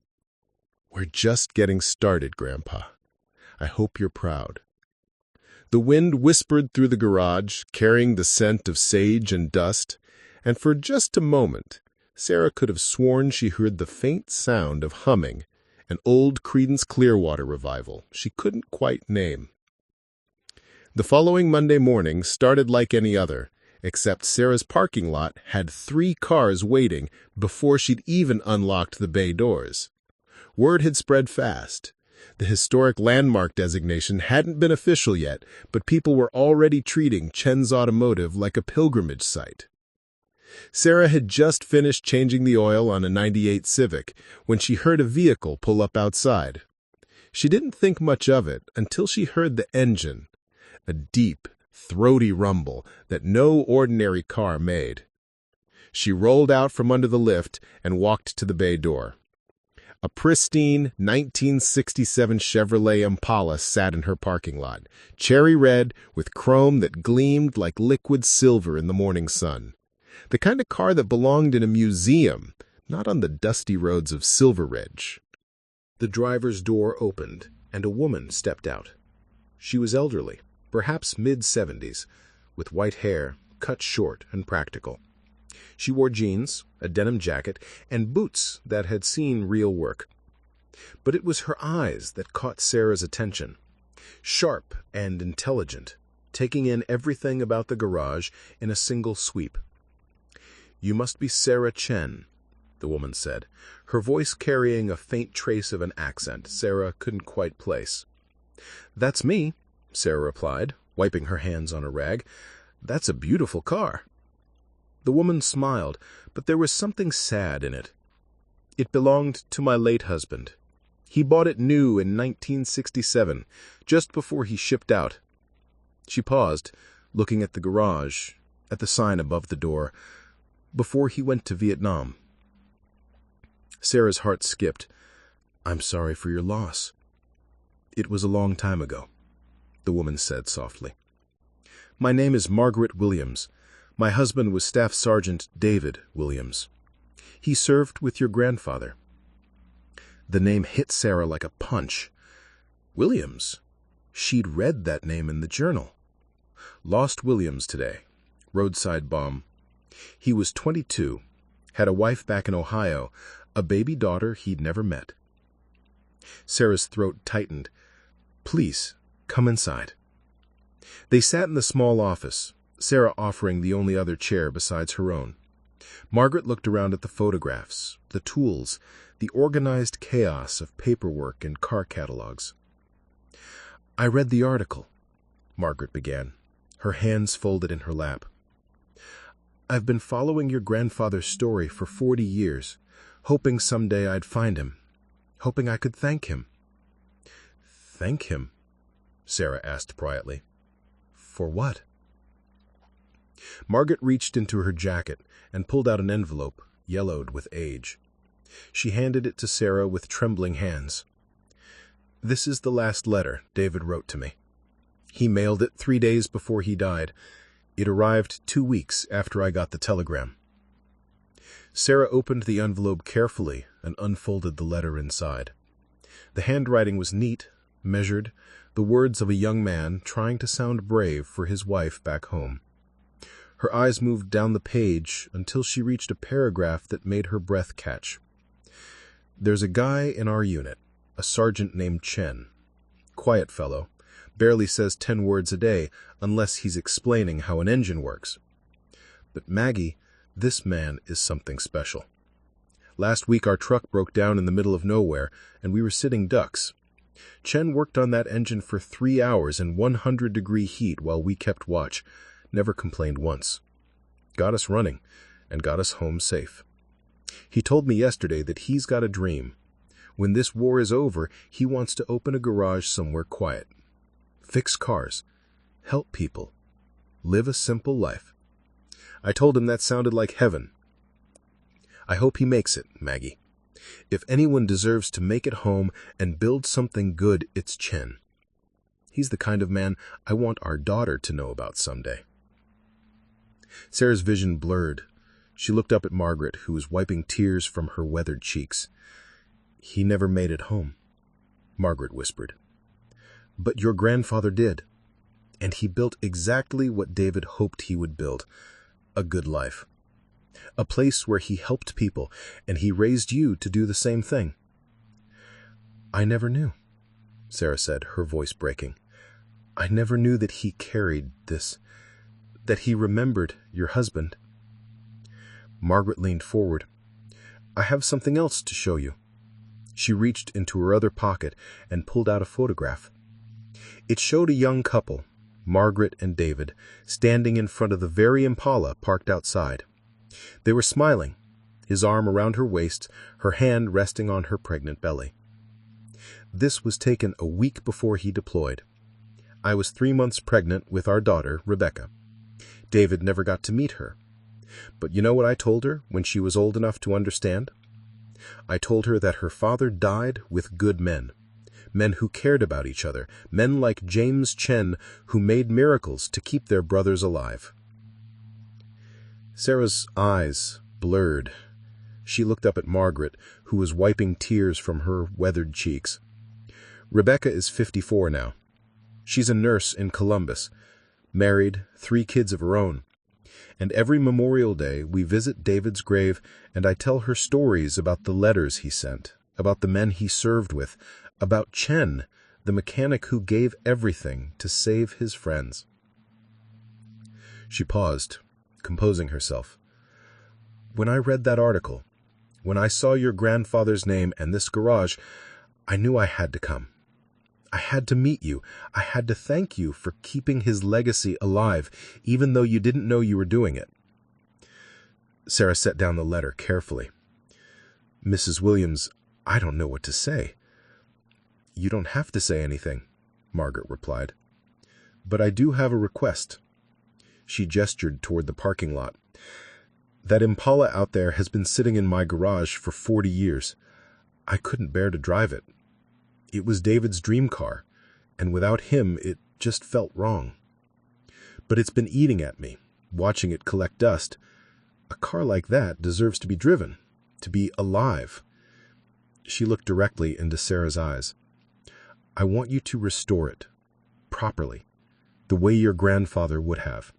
"We're just getting started, Grandpa. I hope you're proud." The wind whispered through the garage, carrying the scent of sage and dust, and for just a moment, Sarah could have sworn she heard the faint sound of humming, an old Creedence Clearwater Revival she couldn't quite name. The following Monday morning started like any other, except Sarah's parking lot had 3 cars waiting before she'd even unlocked the bay doors. Word had spread fast. The historic landmark designation hadn't been official yet, but people were already treating Chen's Automotive like a pilgrimage site. Sarah had just finished changing the oil on a '98 Civic when she heard a vehicle pull up outside. She didn't think much of it until she heard the engine, a deep, throaty rumble that no ordinary car made. She rolled out from under the lift and walked to the bay door. A pristine 1967 Chevrolet Impala sat in her parking lot, cherry red with chrome that gleamed like liquid silver in the morning sun. The kind of car that belonged in a museum, Not on the dusty roads of Silver Ridge. The driver's door opened, and a woman stepped out. She was elderly, perhaps mid-70s, with white hair, cut short and practical. She wore jeans, a denim jacket, and boots that had seen real work. But it was her eyes that caught Sarah's attention. Sharp and intelligent, taking in everything about the garage in a single sweep. "You must be Sarah Chen," the woman said, her voice carrying a faint trace of an accent Sarah couldn't quite place. "That's me," Sarah replied, wiping her hands on a rag. "That's a beautiful car." The woman smiled, but there was something sad in it. "It belonged to my late husband. He bought it new in 1967, just before he shipped out." She paused, looking at the garage, at the sign above the door. "Before he went to Vietnam." Sarah's heart skipped. "I'm sorry for your loss." "It was a long time ago," the woman said softly. "My name is Margaret Williams. My husband was Staff Sergeant David Williams. He served with your grandfather." The name hit Sarah like a punch. Williams. She'd read that name in the journal. Lost Williams today. Roadside bomb. He was 22, had a wife back in Ohio, a baby daughter he'd never met. Sarah's throat tightened. "Please, come inside." They sat in the small office, Sarah offering the only other chair besides her own. Margaret looked around at the photographs, the tools, the organized chaos of paperwork and car catalogs. "I read the article," Margaret began, her hands folded in her lap. "I've been following your grandfather's story for 40 years, hoping someday I'd find him, hoping I could thank him." "Thank him?" Sarah asked quietly. "For what?" Margaret reached into her jacket and pulled out an envelope, yellowed with age. She handed it to Sarah with trembling hands. "This is the last letter David wrote to me. He mailed it 3 days before he died. It arrived 2 weeks after I got the telegram." Sarah opened the envelope carefully and unfolded the letter inside. The handwriting was neat, measured, the words of a young man trying to sound brave for his wife back home. Her eyes moved down the page until she reached a paragraph that made her breath catch. "There's a guy in our unit, a sergeant named Chen. Quiet fellow, barely says 10 words a day unless he's explaining how an engine works. But Maggie, this man is something special. Last week our truck broke down in the middle of nowhere, and we were sitting ducks. Chen worked on that engine for 3 hours in 100-degree heat while we kept watch, never complained once. Got us running, and got us home safe. He told me yesterday that he's got a dream. When this war is over, he wants to open a garage somewhere quiet. Fix cars. Help people. Live a simple life. I told him that sounded like heaven. I hope he makes it, Maggie. If anyone deserves to make it home and build something good, it's Chen. He's the kind of man I want our daughter to know about someday." Sarah's vision blurred. She looked up at Margaret, who was wiping tears from her weathered cheeks. "He never made it home," Margaret whispered. "But your grandfather did, and he built exactly what David hoped he would build, a good life. A place where he helped people, and he raised you to do the same thing." "I never knew," Sarah said, her voice breaking. "I never knew that he carried this, that he remembered your husband." Margaret leaned forward. "I have something else to show you." She reached into her other pocket and pulled out a photograph. It showed a young couple, Margaret and David, standing in front of the very Impala parked outside. They were smiling, his arm around her waist, her hand resting on her pregnant belly. This was taken a week before he deployed. I was 3 months pregnant with our daughter, Rebecca. David never got to meet her. But you know what I told her when she was old enough to understand? I told her that her father died with good men, men who cared about each other, men like James Chen who made miracles to keep their brothers alive. Sarah's eyes blurred. She looked up at Margaret, who was wiping tears from her weathered cheeks. Rebecca is 54 now. She's a nurse in Columbus, married, 3 kids of her own. And every Memorial Day we visit David's grave and I tell her stories about the letters he sent, about the men he served with, about Chen, the mechanic who gave everything to save his friends. She paused, composing herself. When I read that article, when I saw your grandfather's name and this garage, I knew I had to come. I had to meet you. I had to thank you for keeping his legacy alive, even though you didn't know you were doing it. Sarah set down the letter carefully. Mrs. Williams, I don't know what to say. You don't have to say anything, Margaret replied. But I do have a request. She gestured toward the parking lot. That Impala out there has been sitting in my garage for 40 years. I couldn't bear to drive it. It was David's dream car, and without him it just felt wrong. But it's been eating at me, watching it collect dust. A car like that deserves to be driven, to be alive. She looked directly into Sarah's eyes. I want you to restore it, properly, the way your grandfather would have.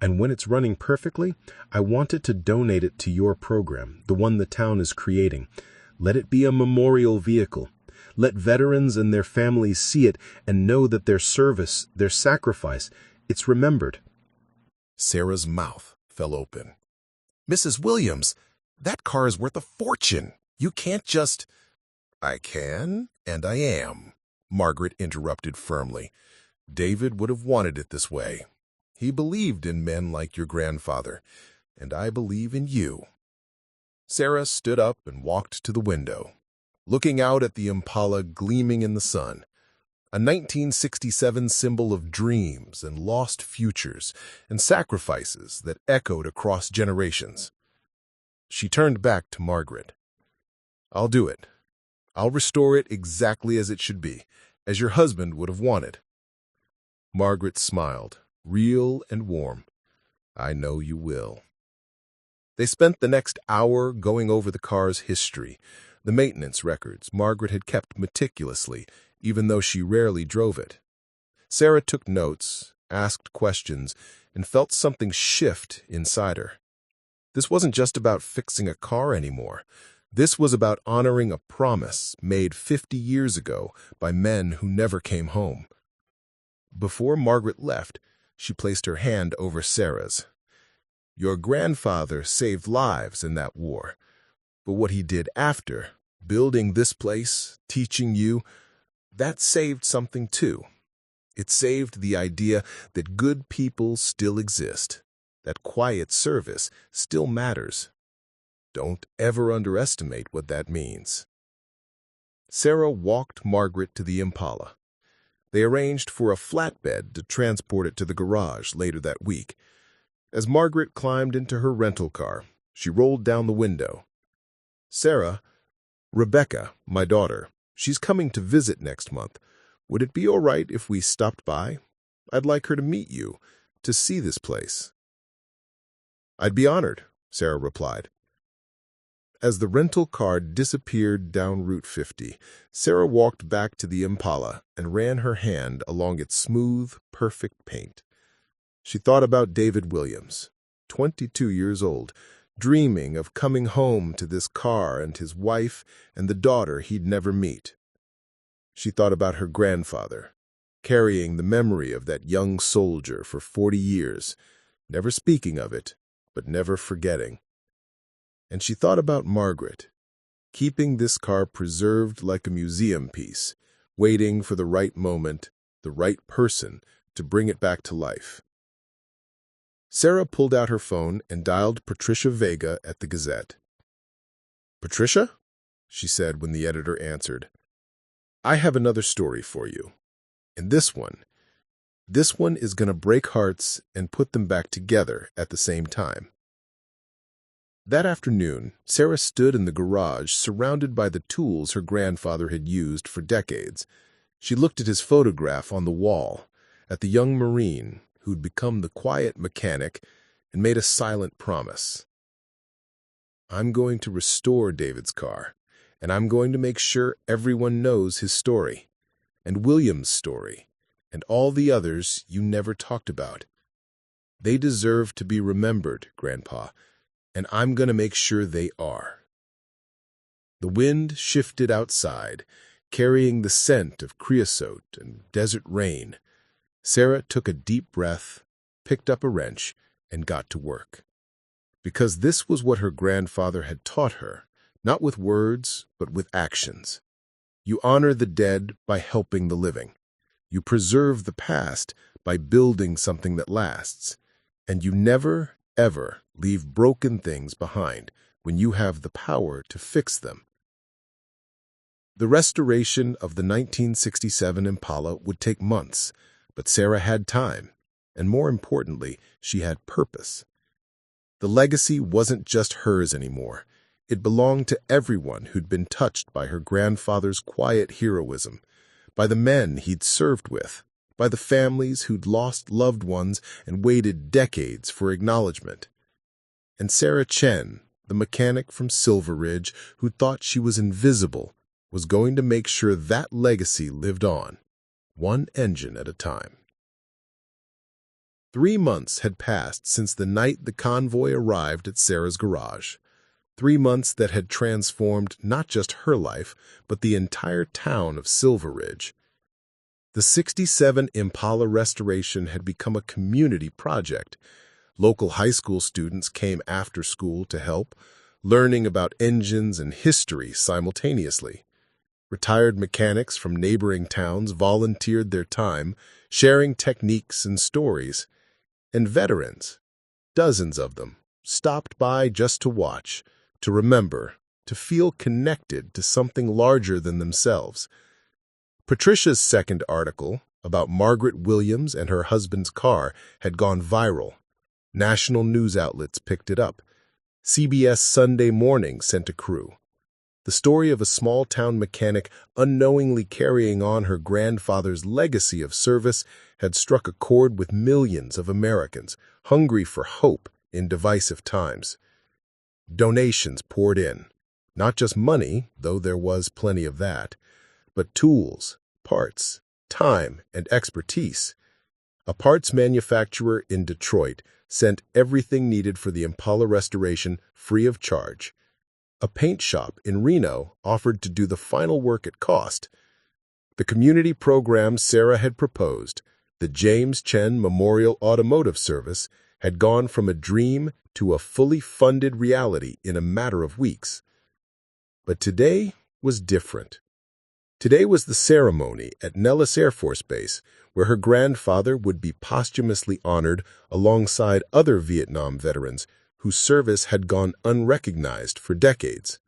And when it's running perfectly, I wanted to donate it to your program, the one the town is creating. Let it be a memorial vehicle. Let veterans and their families see it and know that their service, their sacrifice, it's remembered. Sarah's mouth fell open. Mrs. Williams, that car is worth a fortune. You can't just... I can, and I am, Margaret interrupted firmly. David would have wanted it this way. He believed in men like your grandfather, and I believe in you. Sarah stood up and walked to the window, looking out at the Impala gleaming in the sun, a 1967 symbol of dreams and lost futures and sacrifices that echoed across generations. She turned back to Margaret. I'll do it. I'll restore it exactly as it should be, as your husband would have wanted. Margaret smiled, real and warm. I know you will. They spent the next hour going over the car's history, the maintenance records Margaret had kept meticulously, even though she rarely drove it. Sarah took notes, asked questions, and felt something shift inside her. This wasn't just about fixing a car anymore. This was about honoring a promise made 50 years ago by men who never came home. Before Margaret left, she placed her hand over Sarah's. Your grandfather saved lives in that war, but what he did after, building this place, teaching you, that saved something too. It saved the idea that good people still exist, that quiet service still matters. Don't ever underestimate what that means. Sarah walked Margaret to the Impala. They arranged for a flatbed to transport it to the garage later that week. As Margaret climbed into her rental car, she rolled down the window. Sarah, Rebecca, my daughter, she's coming to visit next month. Would it be all right if we stopped by? I'd like her to meet you, to see this place. I'd be honored, Sarah replied. As the rental car disappeared down Route 50, Sarah walked back to the Impala and ran her hand along its smooth, perfect paint. She thought about David Williams, 22 years old, dreaming of coming home to this car and his wife and the daughter he'd never meet. She thought about her grandfather, carrying the memory of that young soldier for 40 years, never speaking of it, but never forgetting. And she thought about Margaret, keeping this car preserved like a museum piece, waiting for the right moment, the right person to bring it back to life. Sarah pulled out her phone and dialed Patricia Vega at the Gazette. Patricia? She said when the editor answered. I have another story for you. And this one is going to break hearts and put them back together at the same time. That afternoon, Sarah stood in the garage surrounded by the tools her grandfather had used for decades. She looked at his photograph on the wall, at the young Marine who'd become the quiet mechanic, and made a silent promise. I'm going to restore David's car, and I'm going to make sure everyone knows his story, and William's story, and all the others you never talked about. They deserve to be remembered, Grandpa, and I'm going to make sure they are." The wind shifted outside, carrying the scent of creosote and desert rain. Sarah took a deep breath, picked up a wrench, and got to work. Because this was what her grandfather had taught her, not with words, but with actions. You honor the dead by helping the living. You preserve the past by building something that lasts. And you never, ever leave broken things behind when you have the power to fix them. The restoration of the 1967 Impala would take months, but Sarah had time, and more importantly, she had purpose. The legacy wasn't just hers anymore. It belonged to everyone who'd been touched by her grandfather's quiet heroism, by the men he'd served with, by the families who'd lost loved ones and waited decades for acknowledgement. And Sarah Chen, the mechanic from Silver Ridge who thought she was invisible, was going to make sure that legacy lived on, one engine at a time. 3 months had passed since the night the convoy arrived at Sarah's garage. 3 months that had transformed not just her life, but the entire town of Silver Ridge. The 67 Impala restoration had become a community project. Local high school students came after school to help, learning about engines and history simultaneously. Retired mechanics from neighboring towns volunteered their time, sharing techniques and stories. And veterans, dozens of them, stopped by just to watch, to remember, to feel connected to something larger than themselves. Patricia's second article about Margaret Williams and her husband's car had gone viral. National news outlets picked it up. CBS Sunday Morning sent a crew. The story of a small-town mechanic unknowingly carrying on her grandfather's legacy of service had struck a chord with millions of Americans hungry for hope in divisive times. Donations poured in, not just money, though there was plenty of that, but tools, parts, time, and expertise. A parts manufacturer in Detroit sent everything needed for the Impala restoration free of charge. A paint shop in Reno offered to do the final work at cost. The community program Sarah had proposed, the James Chen Memorial Automotive Service, had gone from a dream to a fully funded reality in a matter of weeks. But today was different. Today was the ceremony at Nellis Air Force Base, where her grandfather would be posthumously honored alongside other Vietnam veterans whose service had gone unrecognized for decades.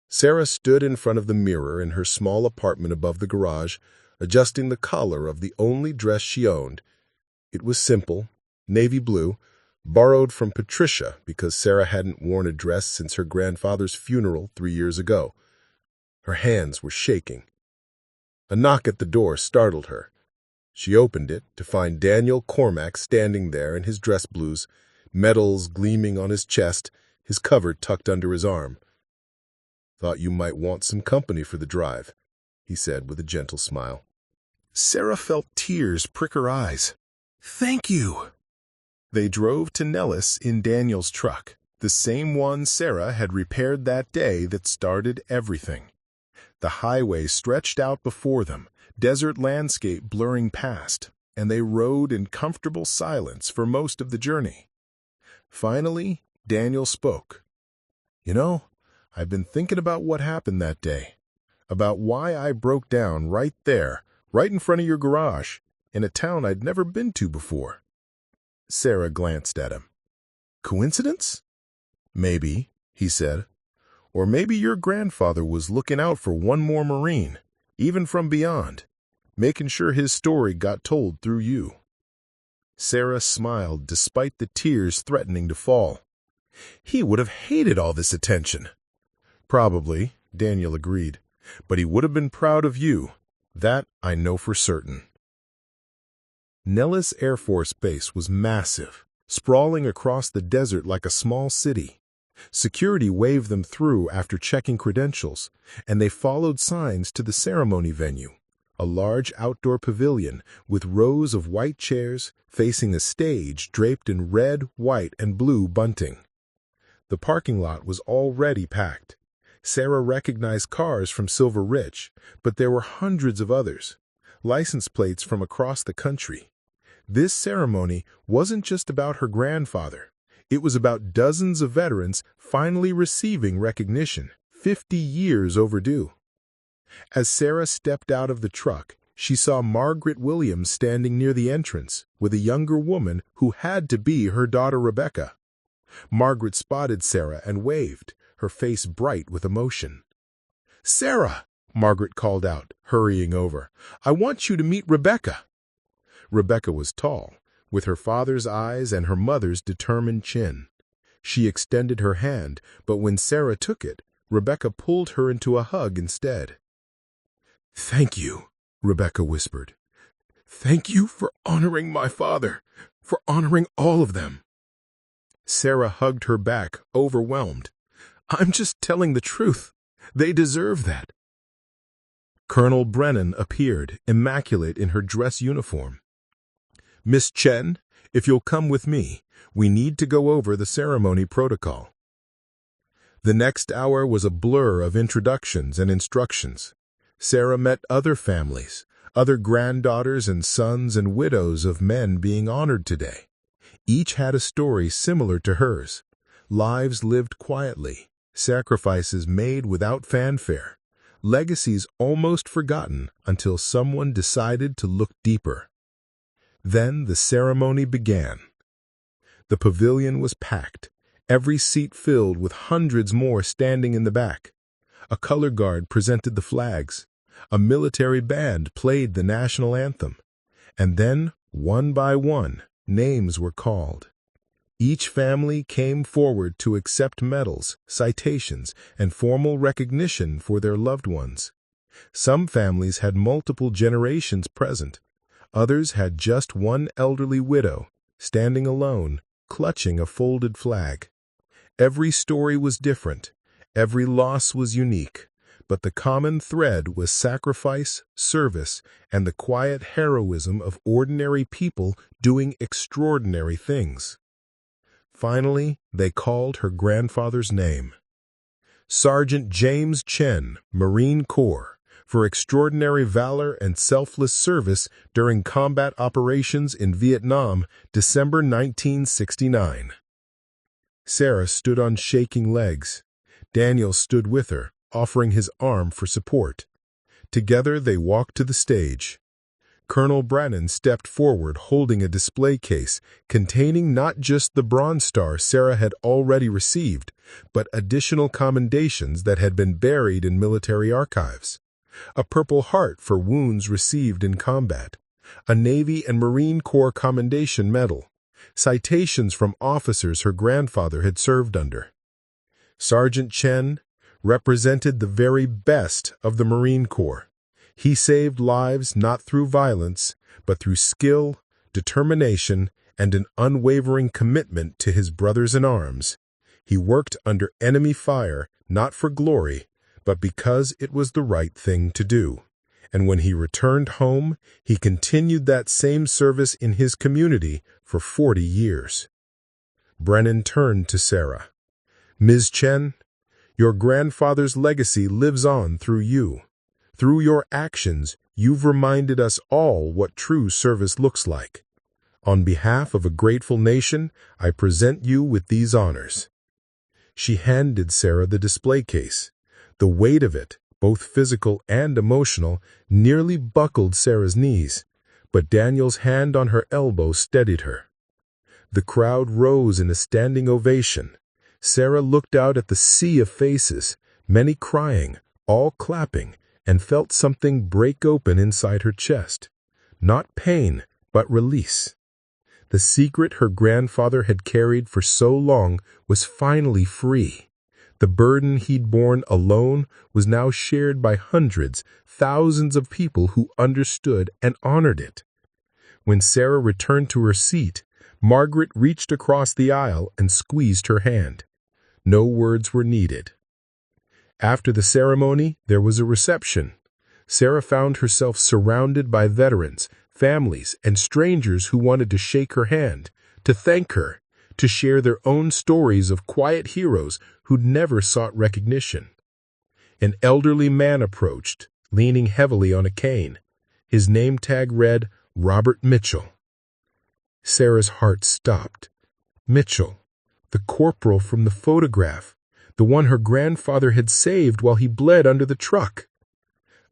Sarah stood in front of the mirror in her small apartment above the garage, adjusting the collar of the only dress she owned. It was simple, navy blue, borrowed from Patricia because Sarah hadn't worn a dress since her grandfather's funeral 3 years ago. Her hands were shaking. A knock at the door startled her. She opened it to find Daniel Cormack standing there in his dress blues, medals gleaming on his chest, his cover tucked under his arm. "Thought you might want some company for the drive," he said with a gentle smile. Sarah felt tears prick her eyes. "Thank you." They drove to Nellis in Daniel's truck, the same one Sarah had repaired that day that started everything. The highway stretched out before them, desert landscape blurring past, and they rode in comfortable silence for most of the journey. Finally, Daniel spoke. "You know, I've been thinking about what happened that day, about why I broke down right there, right in front of your garage, in a town I'd never been to before." Sarah glanced at him. "Coincidence?" "Maybe," he said. "Or maybe your grandfather was looking out for one more Marine, even from beyond, making sure his story got told through you." Sarah smiled despite the tears threatening to fall. "He would have hated all this attention." "Probably," Daniel agreed, "but he would have been proud of you. That I know for certain." Nellis Air Force Base was massive, sprawling across the desert like a small city. Security waved them through after checking credentials, and they followed signs to the ceremony venue, a large outdoor pavilion with rows of white chairs facing a stage draped in red, white, and blue bunting. The parking lot was already packed. Sarah recognized cars from Silver Ridge, but there were hundreds of others, license plates from across the country. This ceremony wasn't just about her grandfather. It was about dozens of veterans finally receiving recognition, 50 years overdue. As Sarah stepped out of the truck, she saw Margaret Williams standing near the entrance with a younger woman who had to be her daughter Rebecca. Margaret spotted Sarah and waved, her face bright with emotion. "Sarah," Margaret called out, hurrying over, "I want you to meet Rebecca." Rebecca was tall, with her father's eyes and her mother's determined chin. She extended her hand, but when Sarah took it, Rebecca pulled her into a hug instead. "Thank you," Rebecca whispered. "Thank you for honoring my father, for honoring all of them." Sarah hugged her back, overwhelmed. "I'm just telling the truth. They deserve that." Colonel Brennan appeared, immaculate in her dress uniform. "Miss Chen, if you'll come with me, we need to go over the ceremony protocol." The next hour was a blur of introductions and instructions. Sarah met other families, other granddaughters and sons and widows of men being honored today. Each had a story similar to hers, lives lived quietly, sacrifices made without fanfare, legacies almost forgotten until someone decided to look deeper. Then the ceremony began. The pavilion was packed, every seat filled with hundreds more standing in the back. A color guard presented the flags. A military band played the national anthem. And then, one by one, names were called. Each family came forward to accept medals, citations, and formal recognition for their loved ones. Some families had multiple generations present. Others had just one elderly widow, standing alone, clutching a folded flag. Every story was different. Every loss was unique. But the common thread was sacrifice, service, and the quiet heroism of ordinary people doing extraordinary things. Finally, they called her grandfather's name. Sergeant James Chen, Marine Corps, for extraordinary valor and selfless service during combat operations in Vietnam, December 1969. Sarah stood on shaking legs. Daniel stood with her, offering his arm for support. Together they walked to the stage. Colonel Brennan stepped forward holding a display case containing not just the Bronze Star Sarah had already received, but additional commendations that had been buried in military archives. A Purple Heart for wounds received in combat, a Navy and Marine Corps Commendation Medal, citations from officers her grandfather had served under. Sergeant Chen represented the very best of the Marine Corps. He saved lives not through violence, but through skill, determination, and an unwavering commitment to his brothers in arms. He worked under enemy fire, not for glory, but because it was the right thing to do. And when he returned home, he continued that same service in his community for 40 years. Brennan turned to Sarah. "Ms. Chen, your grandfather's legacy lives on through you. Through your actions, you've reminded us all what true service looks like. On behalf of a grateful nation, I present you with these honors." She handed Sarah the display case. The weight of it, both physical and emotional, nearly buckled Sarah's knees, but Daniel's hand on her elbow steadied her. The crowd rose in a standing ovation. Sarah looked out at the sea of faces, many crying, all clapping, and felt something break open inside her chest. Not pain, but release. The secret her grandfather had carried for so long was finally free. The burden he'd borne alone was now shared by hundreds, thousands of people who understood and honored it. When Sarah returned to her seat, Margaret reached across the aisle and squeezed her hand. No words were needed. After the ceremony, there was a reception. Sarah found herself surrounded by veterans, families, and strangers who wanted to shake her hand, to thank her, to share their own stories of quiet heroes who'd never sought recognition. An elderly man approached, leaning heavily on a cane. His name tag read, Robert Mitchell. Sarah's heart stopped. Mitchell, the corporal from the photograph, the one her grandfather had saved while he bled under the truck.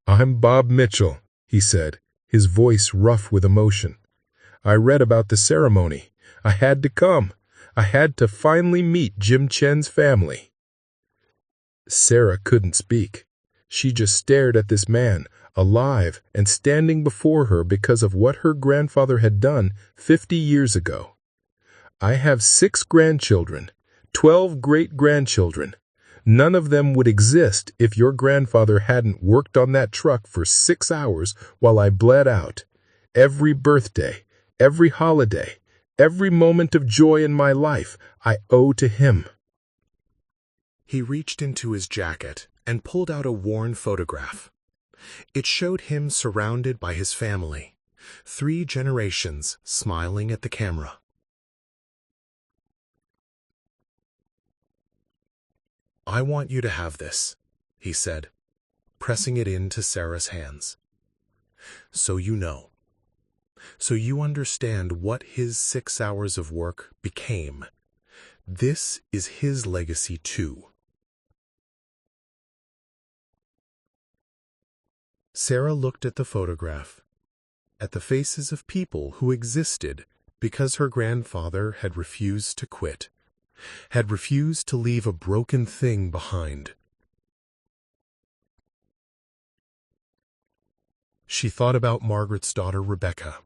"I'm Bob Mitchell," he said, his voice rough with emotion. "I read about the ceremony. I had to come. I had to finally meet Jim Chen's family." Sarah couldn't speak. She just stared at this man, alive and standing before her because of what her grandfather had done 50 years ago. "I have 6 grandchildren, 12 great-grandchildren. None of them would exist if your grandfather hadn't worked on that truck for 6 hours while I bled out. Every birthday, every holiday, every moment of joy in my life, I owe to him." He reached into his jacket and pulled out a worn photograph. It showed him surrounded by his family, 3 generations smiling at the camera. "I want you to have this," he said, pressing it into Sarah's hands. "So you know. So you understand what his 6 hours of work became. This is his legacy too." Sarah looked at the photograph, at the faces of people who existed because her grandfather had refused to quit, had refused to leave a broken thing behind. She thought about Margaret's daughter Rebecca,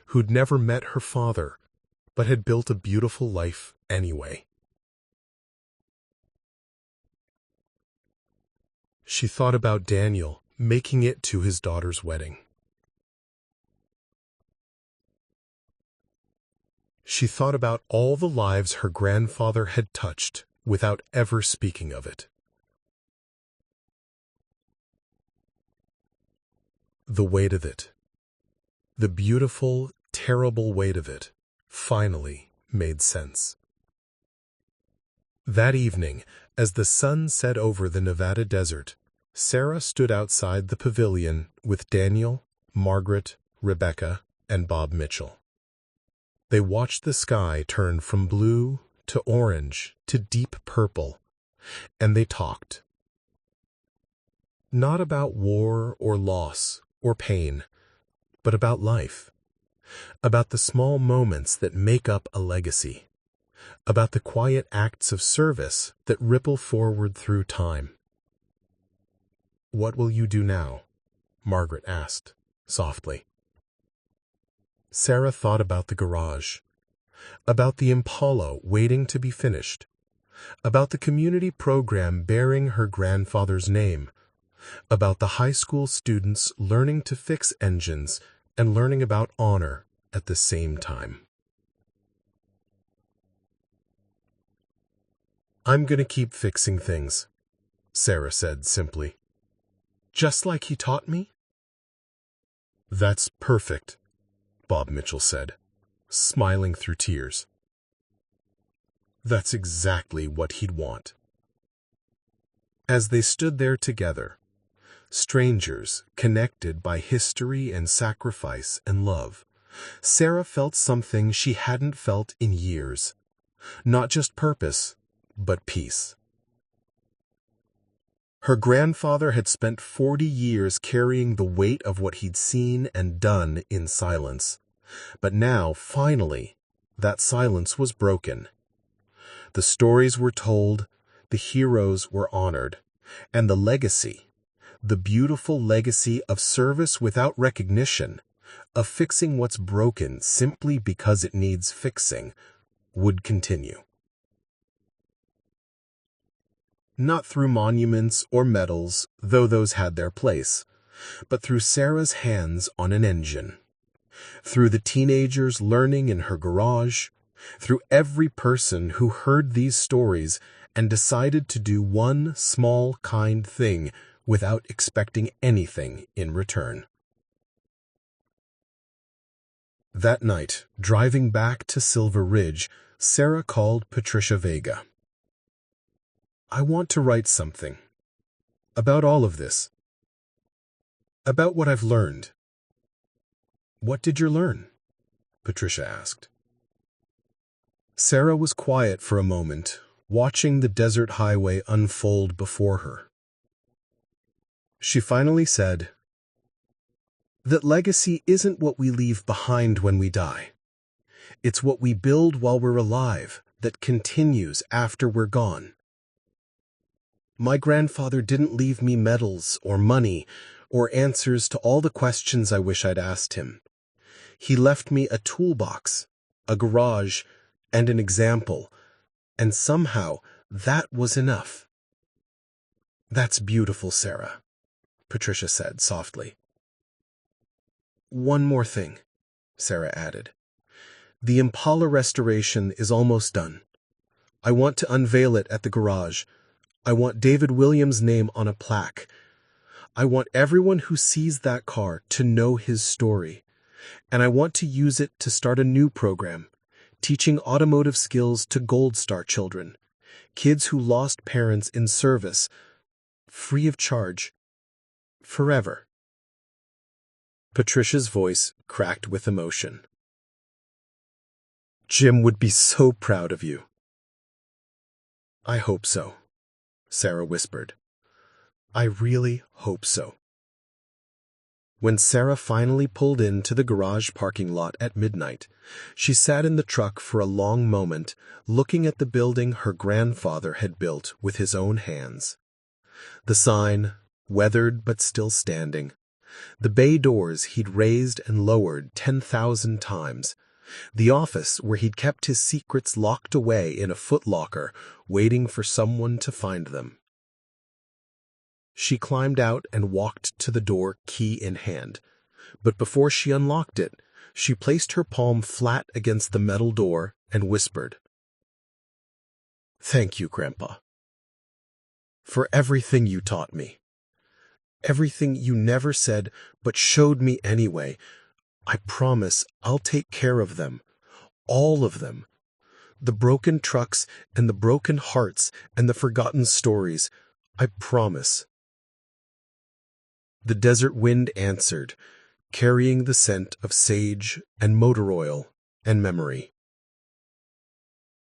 who'd never met her father, but had built a beautiful life anyway. She thought about Daniel making it to his daughter's wedding. She thought about all the lives her grandfather had touched without ever speaking of it. The weight of it, the beautiful, terrible weight of it, finally made sense. That evening, as the sun set over the Nevada desert, Sarah stood outside the pavilion with Daniel, Margaret, Rebecca, and Bob Mitchell. They watched the sky turn from blue to orange to deep purple, and they talked. Not about war or loss or pain, but about life, about the small moments that make up a legacy, about the quiet acts of service that ripple forward through time. "What will you do now?" Margaret asked, softly. Sarah thought about the garage, about the Impala waiting to be finished, about the community program bearing her grandfather's name, about the high school students learning to fix engines and learning about honor at the same time. "I'm going to keep fixing things," Sarah said simply. "Just like he taught me?" "That's perfect," Bob Mitchell said, smiling through tears. That's exactly what he'd want. As they stood there together, strangers connected by history and sacrifice and love, Sarah felt something she hadn't felt in years. Not just purpose, but peace. Her grandfather had spent 40 years carrying the weight of what he'd seen and done in silence. But now, finally, that silence was broken. The stories were told, the heroes were honored, and the legacy, the beautiful legacy of service without recognition, of fixing what's broken simply because it needs fixing, would continue. Not through monuments or medals, though those had their place, but through Sarah's hands on an engine. Through the teenagers learning in her garage, through every person who heard these stories and decided to do one small, kind thing without expecting anything in return. That night, driving back to Silver Ridge, Sarah called Patricia Vega. "I want to write something. About all of this. About what I've learned." "What did you learn?" Patricia asked. Sarah was quiet for a moment, watching the desert highway unfold before her. She finally said, "That legacy isn't what we leave behind when we die. It's what we build while we're alive that continues after we're gone. My grandfather didn't leave me medals or money or answers to all the questions I wish I'd asked him. He left me a toolbox, a garage, and an example, and somehow that was enough." "That's beautiful, Sarah," Patricia said softly. "One more thing," Sarah added. "The Impala restoration is almost done. I want to unveil it at the garage. I want David Williams' name on a plaque. I want everyone who sees that car to know his story. And I want to use it to start a new program, teaching automotive skills to Gold Star children, kids who lost parents in service, free of charge, forever." Patricia's voice cracked with emotion. "Jim would be so proud of you." "I hope so," Sarah whispered. "I really hope so." When Sarah finally pulled into the garage parking lot at midnight, she sat in the truck for a long moment, looking at the building her grandfather had built with his own hands. The sign, weathered but still standing. The bay doors he'd raised and lowered 10,000 times. The office where he'd kept his secrets locked away in a footlocker, waiting for someone to find them. She climbed out and walked to the door, key in hand. But before she unlocked it, she placed her palm flat against the metal door and whispered, "Thank you, Grandpa, for everything you taught me. Everything you never said but showed me anyway. I promise I'll take care of them, all of them. The broken trucks and the broken hearts and the forgotten stories. I promise." The desert wind answered, carrying the scent of sage and motor oil and memory.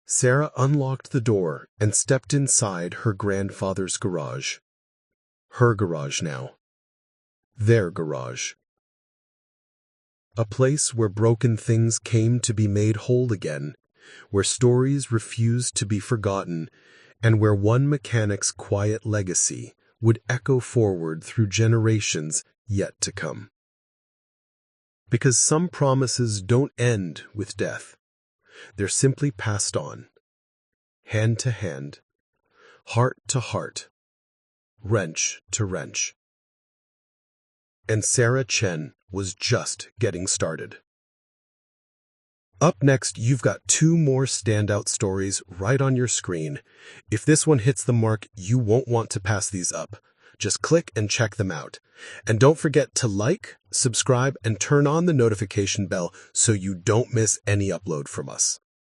Sarah unlocked the door and stepped inside her grandfather's garage. Her garage now. Their garage. A place where broken things came to be made whole again, where stories refused to be forgotten, and where one mechanic's quiet legacy would echo forward through generations yet to come. Because some promises don't end with death. They're simply passed on, hand to hand, heart to heart, wrench to wrench. And Sarah Chen was just getting started. Up next, you've got 2 more standout stories right on your screen. If this one hits the mark, you won't want to pass these up. Just click and check them out. And don't forget to like, subscribe, and turn on the notification bell so you don't miss any upload from us.